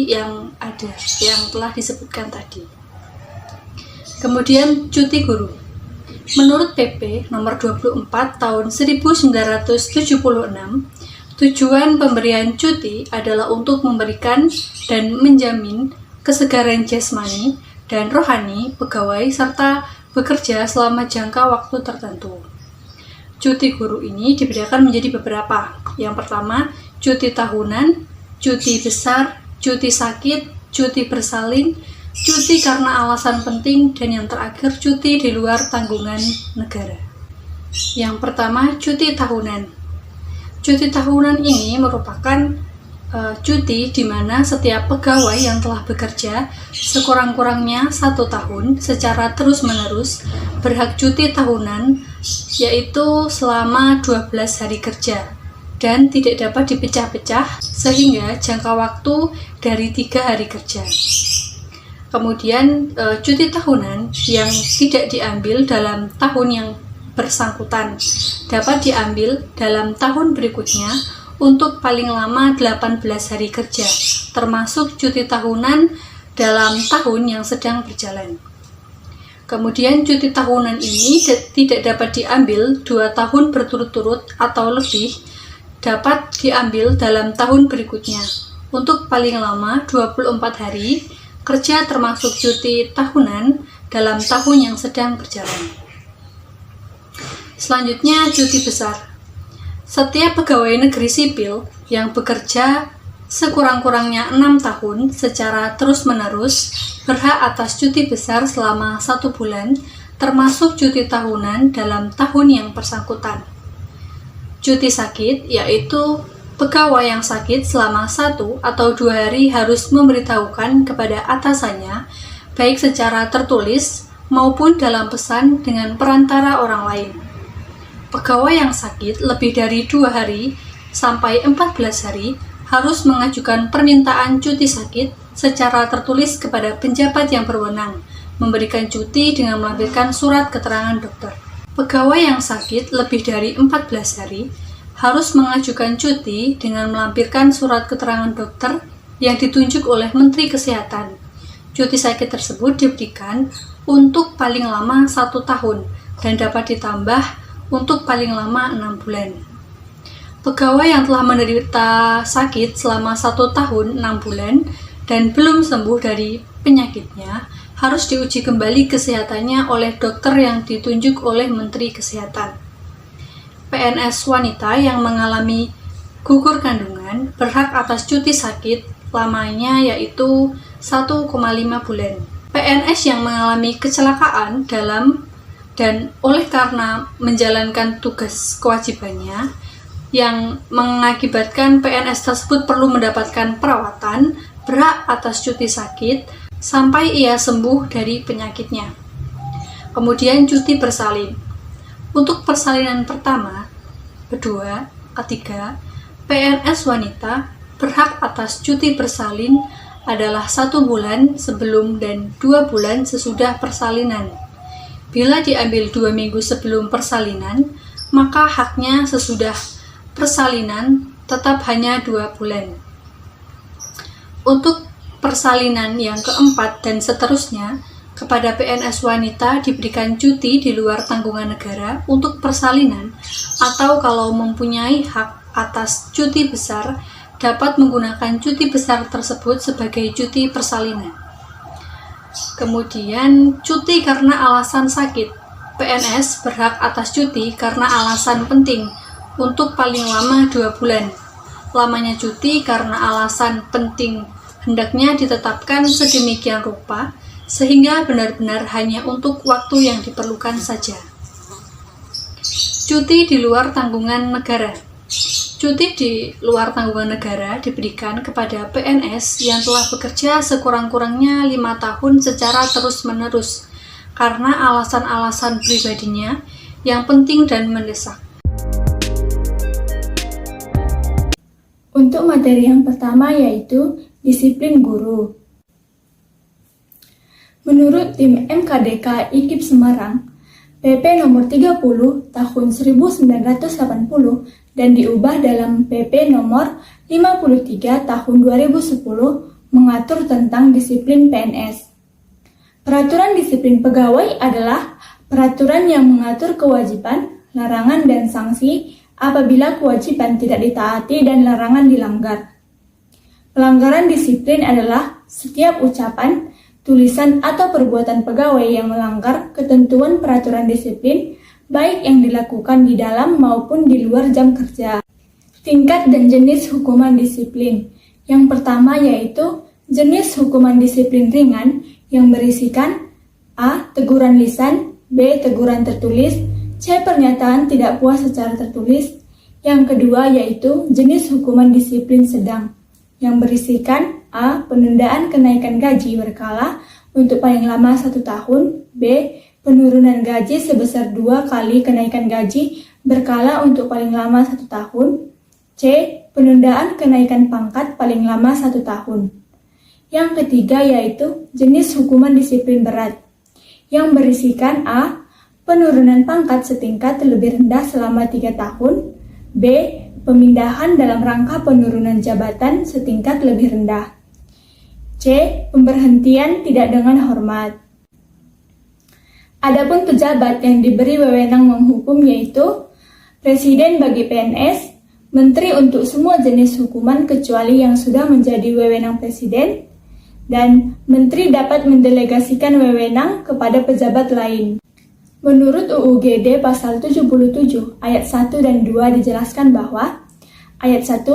yang ada, yang telah disebutkan tadi. Kemudian cuti guru. Menurut PP nomor 24 tahun 1976, tujuan pemberian cuti adalah untuk memberikan dan menjamin kesegaran jasmani dan rohani pegawai serta bekerja selama jangka waktu tertentu. Cuti guru ini dibedakan menjadi beberapa. Yang pertama, cuti tahunan, cuti besar, cuti sakit, cuti bersalin, cuti karena alasan penting, dan yang terakhir cuti di luar tanggungan negara. Yang pertama, cuti tahunan. Cuti tahunan ini merupakan cuti di mana setiap pegawai yang telah bekerja sekurang-kurangnya 1 tahun secara terus-menerus berhak cuti tahunan, yaitu selama 12 hari kerja dan tidak dapat dipecah-pecah sehingga jangka waktu dari 3 hari kerja. Kemudian cuti tahunan yang tidak diambil dalam tahun yang bersangkutan dapat diambil dalam tahun berikutnya untuk paling lama 18 hari kerja, termasuk cuti tahunan dalam tahun yang sedang berjalan. Kemudian cuti tahunan ini tidak dapat diambil 2 tahun berturut-turut atau lebih, dapat diambil dalam tahun berikutnya untuk paling lama 24 hari kerja, termasuk cuti tahunan dalam tahun yang sedang berjalan. Selanjutnya, cuti besar. Setiap pegawai negeri sipil yang bekerja sekurang-kurangnya 6 tahun secara terus-menerus berhak atas cuti besar selama 1 bulan, termasuk cuti tahunan dalam tahun yang bersangkutan. Cuti sakit, yaitu pegawai yang sakit selama 1 atau 2 hari harus memberitahukan kepada atasannya, baik secara tertulis maupun dalam pesan dengan perantara orang lain. Pegawai yang sakit lebih dari 2 hari sampai 14 hari harus mengajukan permintaan cuti sakit secara tertulis kepada penjabat yang berwenang, memberikan cuti dengan melampirkan surat keterangan dokter. Pegawai yang sakit lebih dari 14 hari harus mengajukan cuti dengan melampirkan surat keterangan dokter yang ditunjuk oleh Menteri Kesehatan. Cuti sakit tersebut diberikan untuk paling lama 1 tahun dan dapat ditambah untuk paling lama 6 bulan. Pegawai yang telah menderita sakit selama 1 tahun 6 bulan dan belum sembuh dari penyakitnya harus diuji kembali kesehatannya oleh dokter yang ditunjuk oleh Menteri Kesehatan. PNS wanita yang mengalami gugur kandungan berhak atas cuti sakit lamanya yaitu 1,5 bulan. PNS yang mengalami kecelakaan dalam dan oleh karena menjalankan tugas kewajibannya yang mengakibatkan PNS tersebut perlu mendapatkan perawatan berhak atas cuti sakit sampai ia sembuh dari penyakitnya. Kemudian cuti bersalin. Untuk persalinan pertama, kedua, ketiga, PNS wanita berhak atas cuti bersalin adalah 1 bulan sebelum dan 2 bulan sesudah persalinan. Bila diambil 2 minggu sebelum persalinan, maka haknya sesudah persalinan tetap hanya 2 bulan. Untuk persalinan yang keempat dan seterusnya, kepada PNS wanita diberikan cuti di luar tanggungan negara untuk persalinan, atau kalau mempunyai hak atas cuti besar, dapat menggunakan cuti besar tersebut sebagai cuti persalinan. Kemudian, cuti karena alasan sakit. PNS berhak atas cuti karena alasan penting untuk paling lama 2 bulan. Lamanya cuti karena alasan penting hendaknya ditetapkan sedemikian rupa sehingga benar-benar hanya untuk waktu yang diperlukan saja. Cuti di luar tanggungan negara. Cuti di luar tanggungan negara diberikan kepada PNS yang telah bekerja sekurang-kurangnya 5 tahun secara terus-menerus karena alasan-alasan pribadinya yang penting dan mendesak. Untuk materi yang pertama yaitu disiplin guru. Menurut tim MKDK IKIP Semarang, PP nomor 30 tahun 1980 dan diubah dalam PP nomor 53 tahun 2010 mengatur tentang disiplin PNS. Peraturan disiplin pegawai adalah peraturan yang mengatur kewajiban, larangan, dan sanksi apabila kewajiban tidak ditaati dan larangan dilanggar. Pelanggaran disiplin adalah setiap ucapan, tulisan, atau perbuatan pegawai yang melanggar ketentuan peraturan disiplin, baik yang dilakukan di dalam maupun di luar jam kerja. Tingkat dan jenis hukuman disiplin. Yang pertama yaitu jenis hukuman disiplin ringan yang berisikan A. Teguran lisan, B. Teguran tertulis, C. Pernyataan tidak puas secara tertulis. Yang kedua yaitu jenis hukuman disiplin sedang yang berisikan A. Penundaan kenaikan gaji berkala untuk paling lama 1 tahun, B. Penurunan gaji sebesar 2 kali kenaikan gaji berkala untuk paling lama 1 tahun, C. Penundaan kenaikan pangkat paling lama 1 tahun. Yang ketiga yaitu jenis hukuman disiplin berat yang berisikan A. Penurunan pangkat setingkat lebih rendah selama 3 tahun, B. Pemindahan dalam rangka penurunan jabatan setingkat lebih rendah, C. Pemberhentian tidak dengan hormat. Adapun pejabat yang diberi wewenang menghukum yaitu Presiden bagi PNS, Menteri untuk semua jenis hukuman kecuali yang sudah menjadi wewenang Presiden, dan Menteri dapat mendelegasikan wewenang kepada pejabat lain. Menurut UU GD pasal 77 ayat 1 dan 2 dijelaskan bahwa ayat 1,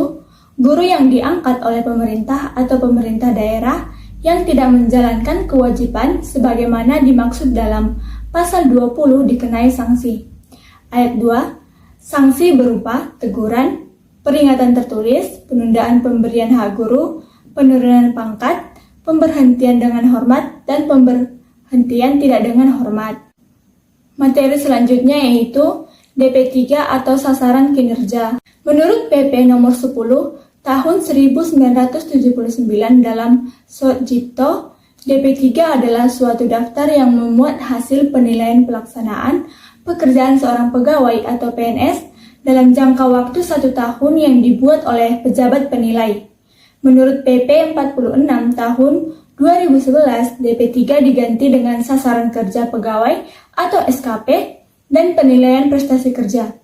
guru yang diangkat oleh pemerintah atau pemerintah daerah yang tidak menjalankan kewajiban sebagaimana dimaksud dalam pasal 20 dikenai sanksi. Ayat 2, sanksi berupa teguran, peringatan tertulis, penundaan pemberian hak guru, penurunan pangkat, pemberhentian dengan hormat, dan pemberhentian tidak dengan hormat. Materi selanjutnya yaitu DP3 atau sasaran kinerja. Menurut PP nomor 10 tahun 1979 dalam Sotjipto, DP3 adalah suatu daftar yang memuat hasil penilaian pelaksanaan pekerjaan seorang pegawai atau PNS dalam jangka waktu 1 tahun yang dibuat oleh pejabat penilai. Menurut PP 46 tahun 2011, DP3 diganti dengan sasaran kerja pegawai atau SKP dan penilaian prestasi kerja.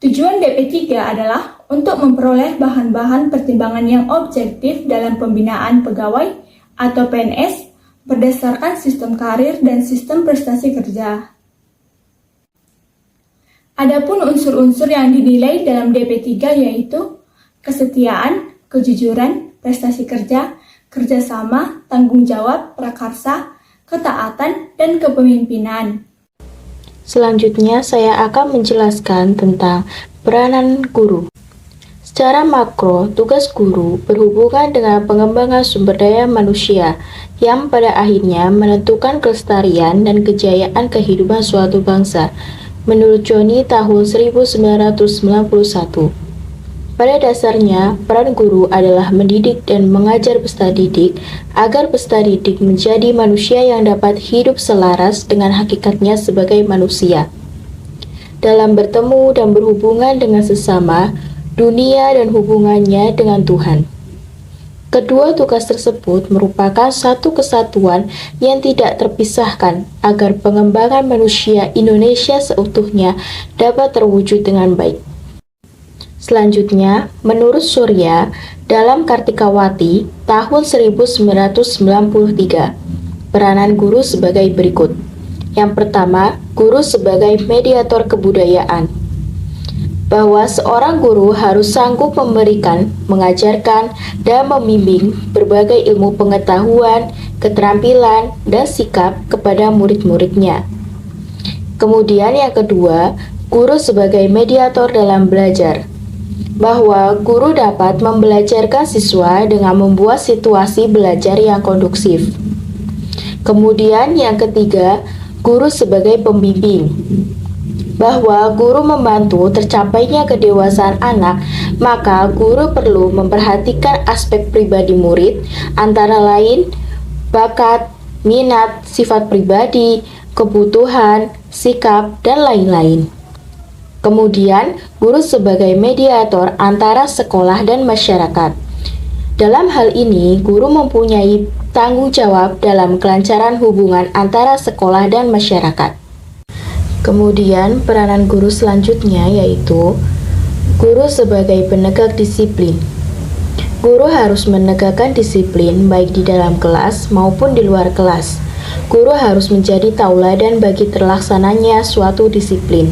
Tujuan DP3 adalah untuk memperoleh bahan-bahan pertimbangan yang objektif dalam pembinaan pegawai atau PNS berdasarkan sistem karir dan sistem prestasi kerja. Adapun unsur-unsur yang dinilai dalam DP3 yaitu kesetiaan, kejujuran, prestasi kerja, kerjasama, tanggung jawab, prakarsa, ketaatan, dan kepemimpinan. Selanjutnya saya akan menjelaskan tentang peranan guru. Secara makro, tugas guru berhubungan dengan pengembangan sumber daya manusia yang pada akhirnya menentukan kelestarian dan kejayaan kehidupan suatu bangsa. Menurut Joni tahun 1991. Pada dasarnya, peran guru adalah mendidik dan mengajar peserta didik agar peserta didik menjadi manusia yang dapat hidup selaras dengan hakikatnya sebagai manusia. Dalam bertemu dan berhubungan dengan sesama, dunia dan hubungannya dengan Tuhan. Kedua tugas tersebut merupakan satu kesatuan yang tidak terpisahkan agar pengembangan manusia Indonesia seutuhnya dapat terwujud dengan baik. Selanjutnya, menurut Surya, dalam Kartikawati tahun 1993, peranan guru sebagai berikut. Yang pertama, guru sebagai mediator kebudayaan. Bahwa seorang guru harus sanggup memberikan, mengajarkan, dan membimbing berbagai ilmu pengetahuan, keterampilan, dan sikap kepada murid-muridnya. Kemudian yang kedua, guru sebagai mediator dalam belajar. Bahwa guru dapat membelajarkan siswa dengan membuat situasi belajar yang kondusif. Kemudian yang ketiga, guru sebagai pembimbing. Bahwa guru membantu tercapainya kedewasaan anak, maka guru perlu memperhatikan aspek pribadi murid, antara lain bakat, minat, sifat pribadi, kebutuhan, sikap, dan lain-lain. Kemudian, guru sebagai mediator antara sekolah dan masyarakat. Dalam hal ini, guru mempunyai tanggung jawab dalam kelancaran hubungan antara sekolah dan masyarakat. Kemudian peranan guru selanjutnya yaitu guru sebagai penegak disiplin. Guru harus menegakkan disiplin baik di dalam kelas maupun di luar kelas. Guru harus menjadi tauladan bagi terlaksananya suatu disiplin.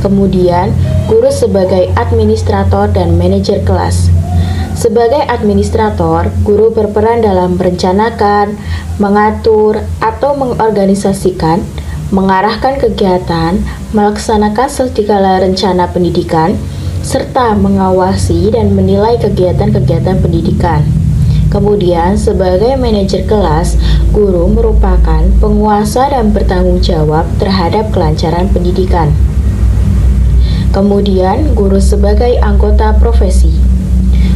Kemudian, guru sebagai administrator dan manajer kelas. Sebagai administrator, guru berperan dalam merencanakan, mengatur, atau mengorganisasikan, mengarahkan kegiatan, melaksanakan segala rencana pendidikan, serta mengawasi dan menilai kegiatan-kegiatan pendidikan. Kemudian, sebagai manajer kelas, guru merupakan penguasa dan bertanggung jawab terhadap kelancaran pendidikan. Kemudian, guru sebagai anggota profesi.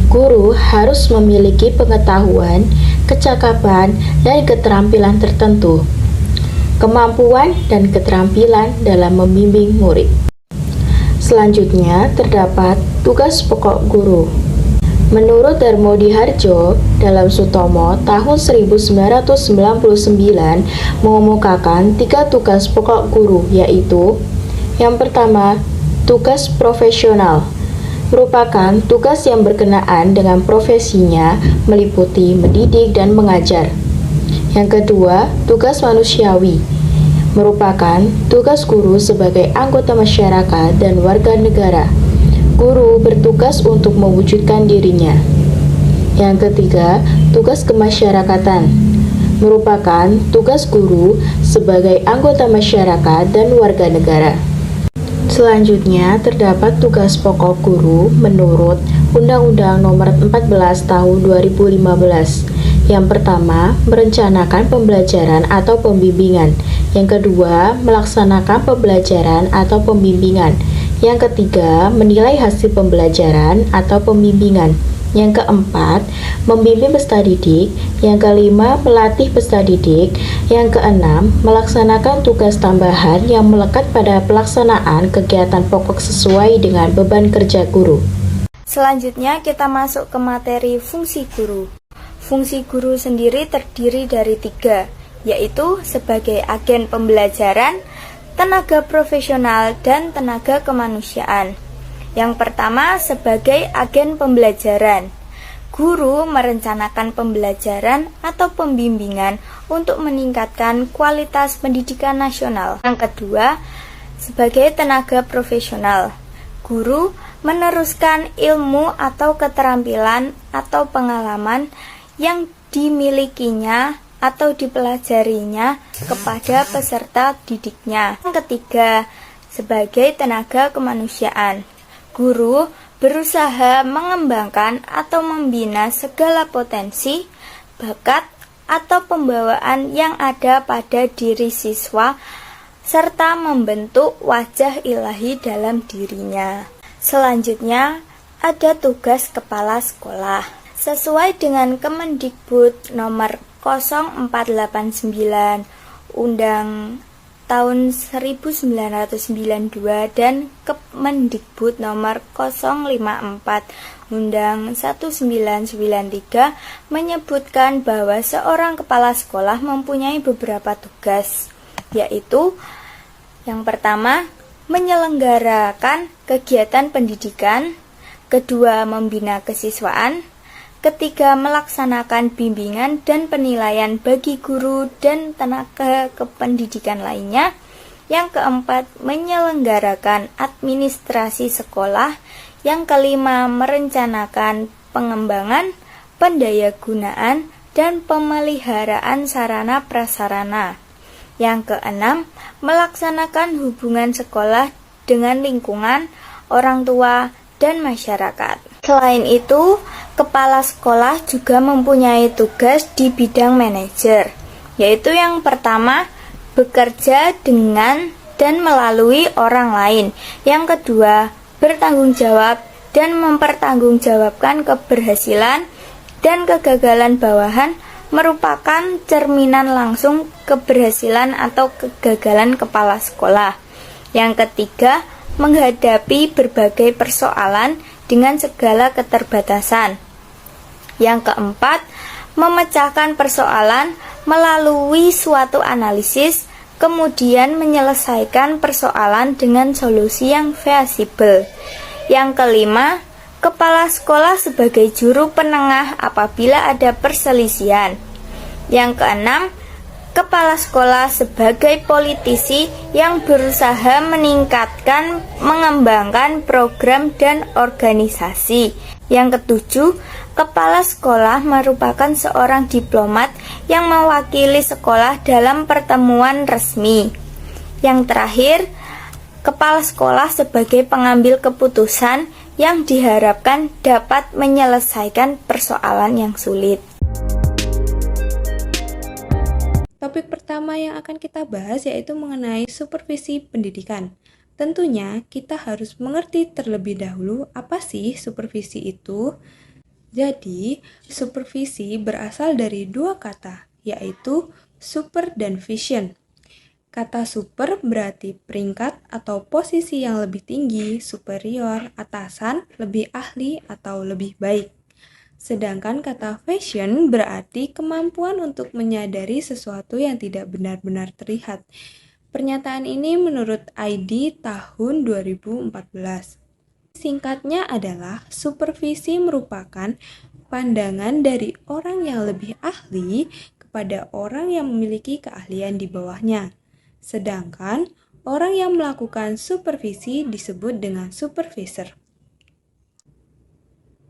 Guru harus memiliki pengetahuan, kecakapan, dan keterampilan tertentu. Kemampuan dan keterampilan dalam membimbing murid. Selanjutnya, terdapat tugas pokok guru. Menurut Darmodi Harjo, dalam Sutomo tahun 1999 mengemukakan 3 tugas pokok guru, yaitu yang pertama, tugas profesional. Merupakan tugas yang berkenaan dengan profesinya, meliputi mendidik dan mengajar. Yang kedua, tugas manusiawi, merupakan tugas guru sebagai anggota masyarakat dan warga negara. Guru bertugas untuk mewujudkan dirinya. Yang ketiga, tugas kemasyarakatan, merupakan tugas guru sebagai anggota masyarakat dan warga negara. Selanjutnya, terdapat tugas pokok guru menurut Undang-Undang Nomor 14 Tahun 2015. Yang pertama, merencanakan pembelajaran atau pembimbingan. Yang kedua, melaksanakan pembelajaran atau pembimbingan. Yang ketiga, menilai hasil pembelajaran atau pembimbingan. Yang keempat, membimbing peserta didik. Yang kelima, melatih peserta didik. Yang keenam, melaksanakan tugas tambahan yang melekat pada pelaksanaan kegiatan pokok sesuai dengan beban kerja guru. Selanjutnya kita masuk ke materi fungsi guru. Fungsi guru sendiri terdiri dari 3, yaitu sebagai agen pembelajaran, tenaga profesional, dan tenaga kemanusiaan. Yang pertama, sebagai agen pembelajaran. Guru merencanakan pembelajaran atau pembimbingan untuk meningkatkan kualitas pendidikan nasional. Yang kedua, sebagai tenaga profesional. Guru meneruskan ilmu atau keterampilan atau pengalaman yang dimilikinya atau dipelajarinya kepada peserta didiknya. Yang ketiga, sebagai tenaga kemanusiaan. Guru berusaha mengembangkan atau membina segala potensi, bakat, atau pembawaan yang ada pada diri siswa, serta membentuk wajah ilahi dalam dirinya. Selanjutnya, ada tugas kepala sekolah. Sesuai dengan Kemendikbud nomor 0489 Undang tahun 1992 dan Kemendikbud nomor 054 Undang 1993 menyebutkan bahwa seorang kepala sekolah mempunyai beberapa tugas, yaitu yang pertama, menyelenggarakan kegiatan pendidikan, kedua, membina kesiswaan, ketiga, melaksanakan bimbingan dan penilaian bagi guru dan tenaga kependidikan lainnya, yang keempat, menyelenggarakan administrasi sekolah, yang kelima, merencanakan pengembangan, pendayagunaan, dan pemeliharaan sarana prasarana, yang keenam, melaksanakan hubungan sekolah dengan lingkungan, orang tua, dan masyarakat. Selain itu, kepala sekolah juga mempunyai tugas di bidang manajer, yaitu yang pertama, bekerja dengan dan melalui orang lain. Yang kedua, bertanggung jawab dan mempertanggungjawabkan keberhasilan dan kegagalan bawahan merupakan cerminan langsung keberhasilan atau kegagalan kepala sekolah. Yang ketiga, menghadapi berbagai persoalan dengan segala keterbatasan. Yang keempat, memecahkan persoalan melalui suatu analisis, kemudian menyelesaikan persoalan dengan solusi yang feasibel. Yang kelima, kepala sekolah sebagai juru penengah apabila ada perselisihan. Yang keenam, kepala sekolah sebagai politisi yang berusaha meningkatkan, mengembangkan program dan organisasi. Yang ketujuh, kepala sekolah merupakan seorang diplomat yang mewakili sekolah dalam pertemuan resmi. Yang terakhir, kepala sekolah sebagai pengambil keputusan yang diharapkan dapat menyelesaikan persoalan yang sulit. Topik pertama yang akan kita bahas yaitu mengenai supervisi pendidikan. Tentunya kita harus mengerti terlebih dahulu apa sih supervisi itu. Jadi, supervisi berasal dari dua kata, yaitu super dan vision. Kata super berarti peringkat atau posisi yang lebih tinggi, superior, atasan, lebih ahli, atau lebih baik. Sedangkan kata vision berarti kemampuan untuk menyadari sesuatu yang tidak benar-benar terlihat. Pernyataan ini menurut ID tahun 2014. Singkatnya adalah supervisi merupakan pandangan dari orang yang lebih ahli kepada orang yang memiliki keahlian di bawahnya. Sedangkan orang yang melakukan supervisi disebut dengan supervisor.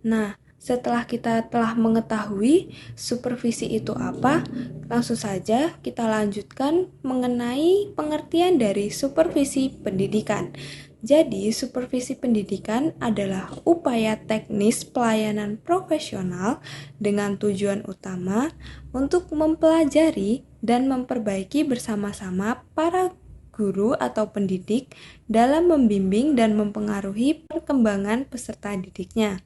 Nah, setelah kita telah mengetahui supervisi itu apa, langsung saja kita lanjutkan mengenai pengertian dari supervisi pendidikan. Jadi, supervisi pendidikan adalah upaya teknis pelayanan profesional dengan tujuan utama untuk mempelajari dan memperbaiki bersama-sama para guru atau pendidik dalam membimbing dan mempengaruhi perkembangan peserta didiknya.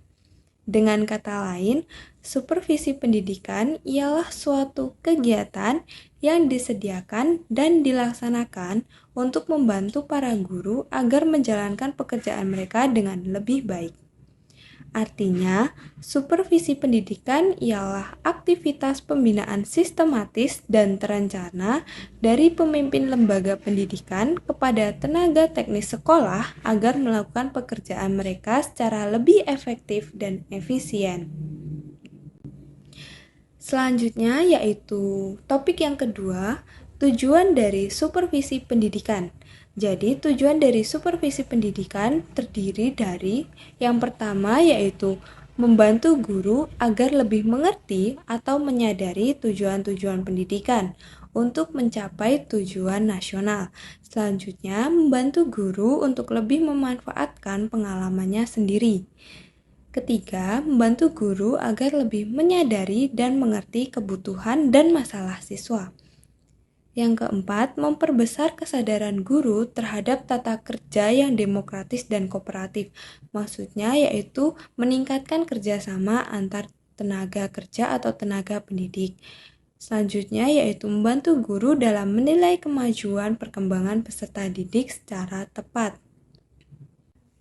Dengan kata lain, supervisi pendidikan ialah suatu kegiatan yang disediakan dan dilaksanakan untuk membantu para guru agar menjalankan pekerjaan mereka dengan lebih baik. Artinya, supervisi pendidikan ialah aktivitas pembinaan sistematis dan terencana dari pemimpin lembaga pendidikan kepada tenaga teknis sekolah agar melakukan pekerjaan mereka secara lebih efektif dan efisien. Selanjutnya yaitu topik yang kedua, tujuan dari supervisi pendidikan. Jadi, tujuan dari supervisi pendidikan terdiri dari yang pertama yaitu membantu guru agar lebih mengerti atau menyadari tujuan-tujuan pendidikan untuk mencapai tujuan nasional. Selanjutnya, membantu guru untuk lebih memanfaatkan pengalamannya sendiri. Ketiga, membantu guru agar lebih menyadari dan mengerti kebutuhan dan masalah siswa. Yang keempat, memperbesar kesadaran guru terhadap tata kerja yang demokratis dan kooperatif. Maksudnya yaitu meningkatkan kerjasama antar tenaga kerja atau tenaga pendidik. Selanjutnya yaitu membantu guru dalam menilai kemajuan perkembangan peserta didik secara tepat.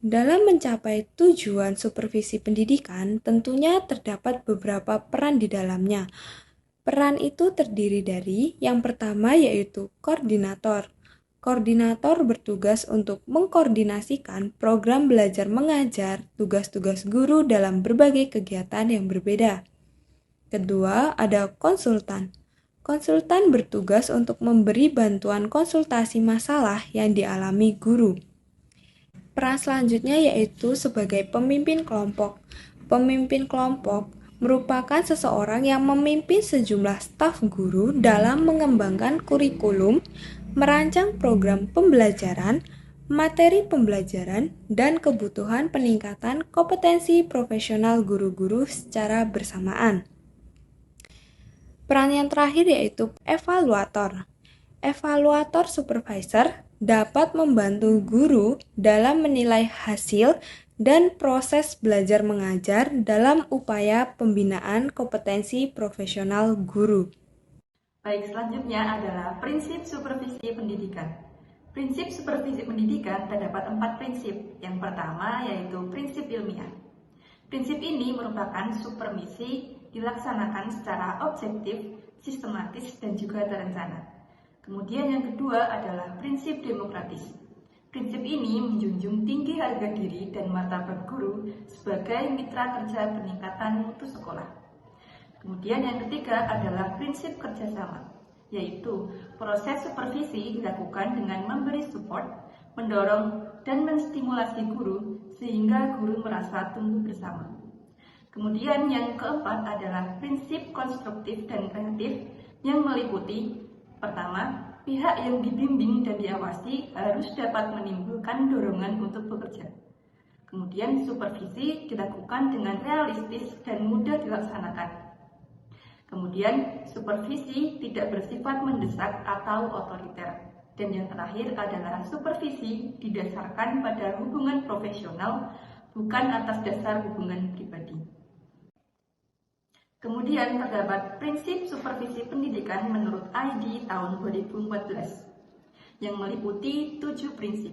Dalam mencapai tujuan supervisi pendidikan, tentunya terdapat beberapa peran di dalamnya. Peran itu terdiri dari yang pertama yaitu koordinator. Koordinator bertugas untuk mengkoordinasikan program belajar mengajar, tugas-tugas guru dalam berbagai kegiatan yang berbeda. Kedua, ada konsultan. Konsultan bertugas untuk memberi bantuan konsultasi masalah yang dialami guru. Peran selanjutnya yaitu sebagai pemimpin kelompok. Pemimpin kelompok merupakan seseorang yang memimpin sejumlah staf guru dalam mengembangkan kurikulum, merancang program pembelajaran, materi pembelajaran, dan kebutuhan peningkatan kompetensi profesional guru-guru secara bersamaan. Peran yang terakhir yaitu evaluator. Evaluator supervisor dapat membantu guru dalam menilai hasil dan proses belajar mengajar dalam upaya pembinaan kompetensi profesional guru. Baik, selanjutnya adalah prinsip supervisi pendidikan. Prinsip supervisi pendidikan terdapat 4 prinsip. Yang pertama yaitu prinsip ilmiah. Prinsip ini merupakan supervisi dilaksanakan secara objektif, sistematis, dan juga terencana. Kemudian yang kedua adalah prinsip demokratis. Prinsip ini menjunjung tinggi harga diri dan martabat guru sebagai mitra kerja peningkatan mutu sekolah. Kemudian yang ketiga adalah prinsip kerjasama, yaitu proses supervisi dilakukan dengan memberi support, mendorong, dan menstimulasi guru sehingga guru merasa tumbuh bersama. Kemudian yang keempat adalah prinsip konstruktif dan kreatif yang meliputi pertama, pihak yang dibimbing dan diawasi harus dapat menimbulkan dorongan untuk bekerja. Kemudian supervisi dilakukan dengan realistis dan mudah dilaksanakan. Kemudian supervisi tidak bersifat mendesak atau otoriter. Dan yang terakhir adalah supervisi didasarkan pada hubungan profesional, bukan atas dasar hubungan pribadi. Kemudian terdapat prinsip supervisi pendidikan menurut ID tahun 2014 yang meliputi 7 prinsip.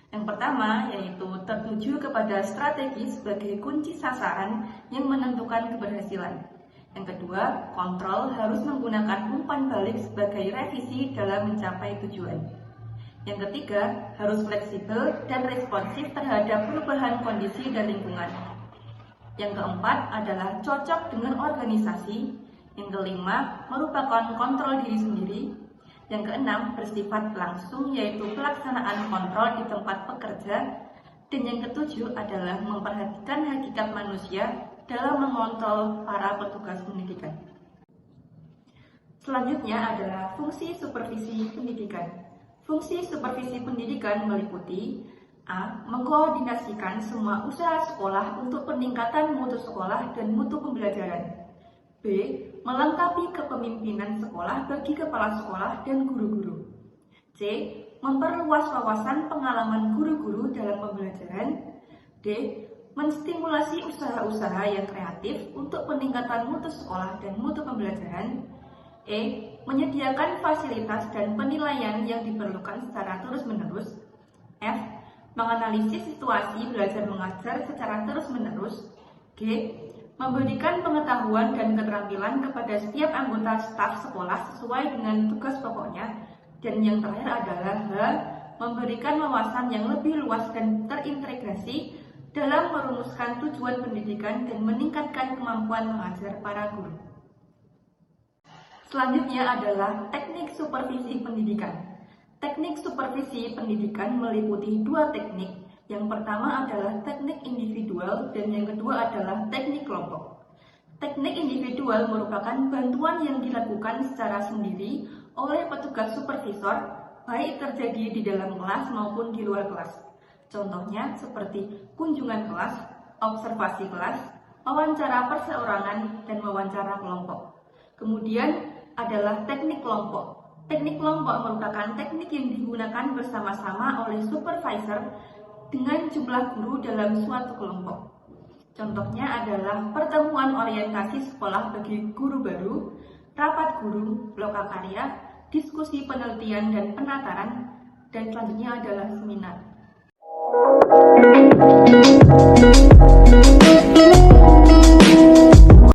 Yang pertama yaitu tertuju kepada strategi sebagai kunci sasaran yang menentukan keberhasilan. Yang kedua, kontrol harus menggunakan umpan balik sebagai revisi dalam mencapai tujuan. Yang ketiga, harus fleksibel dan responsif terhadap perubahan kondisi dan lingkungan. Yang keempat adalah cocok dengan organisasi. Yang kelima, merupakan kontrol diri sendiri. Yang keenam, bersifat langsung, yaitu pelaksanaan kontrol di tempat bekerja. Dan yang ketujuh adalah memperhatikan hakikat manusia dalam mengontrol para petugas pendidikan. Selanjutnya adalah fungsi supervisi pendidikan. Fungsi supervisi pendidikan meliputi A. Mengkoordinasikan semua usaha sekolah untuk peningkatan mutu sekolah dan mutu pembelajaran. B. Melengkapi kepemimpinan sekolah bagi kepala sekolah dan guru-guru. C. Memperluas wawasan pengalaman guru-guru dalam pembelajaran. D. Menstimulasi usaha-usaha yang kreatif untuk peningkatan mutu sekolah dan mutu pembelajaran. E. Menyediakan fasilitas dan penilaian yang diperlukan secara terus-menerus. F. Menganalisis situasi belajar mengajar secara terus-menerus. G. Memberikan pengetahuan dan keterampilan kepada setiap anggota staf sekolah sesuai dengan tugas pokoknya. Dan yang terakhir adalah H. Memberikan wawasan yang lebih luas dan terintegrasi dalam merumuskan tujuan pendidikan dan meningkatkan kemampuan mengajar para guru. Selanjutnya adalah teknik supervisi pendidikan. Teknik supervisi pendidikan meliputi 2 teknik. Yang pertama adalah teknik individual dan yang kedua adalah teknik kelompok. Teknik individual merupakan bantuan yang dilakukan secara sendiri oleh petugas supervisor, baik terjadi di dalam kelas maupun di luar kelas. Contohnya seperti kunjungan kelas, observasi kelas, wawancara perseorangan, dan wawancara kelompok. Kemudian adalah teknik kelompok. Teknik kelompok merupakan teknik yang digunakan bersama-sama oleh supervisor dengan jumlah guru dalam suatu kelompok. Contohnya adalah pertemuan orientasi sekolah bagi guru baru, rapat guru, lokakarya, diskusi penelitian dan penataran, dan selanjutnya adalah seminar.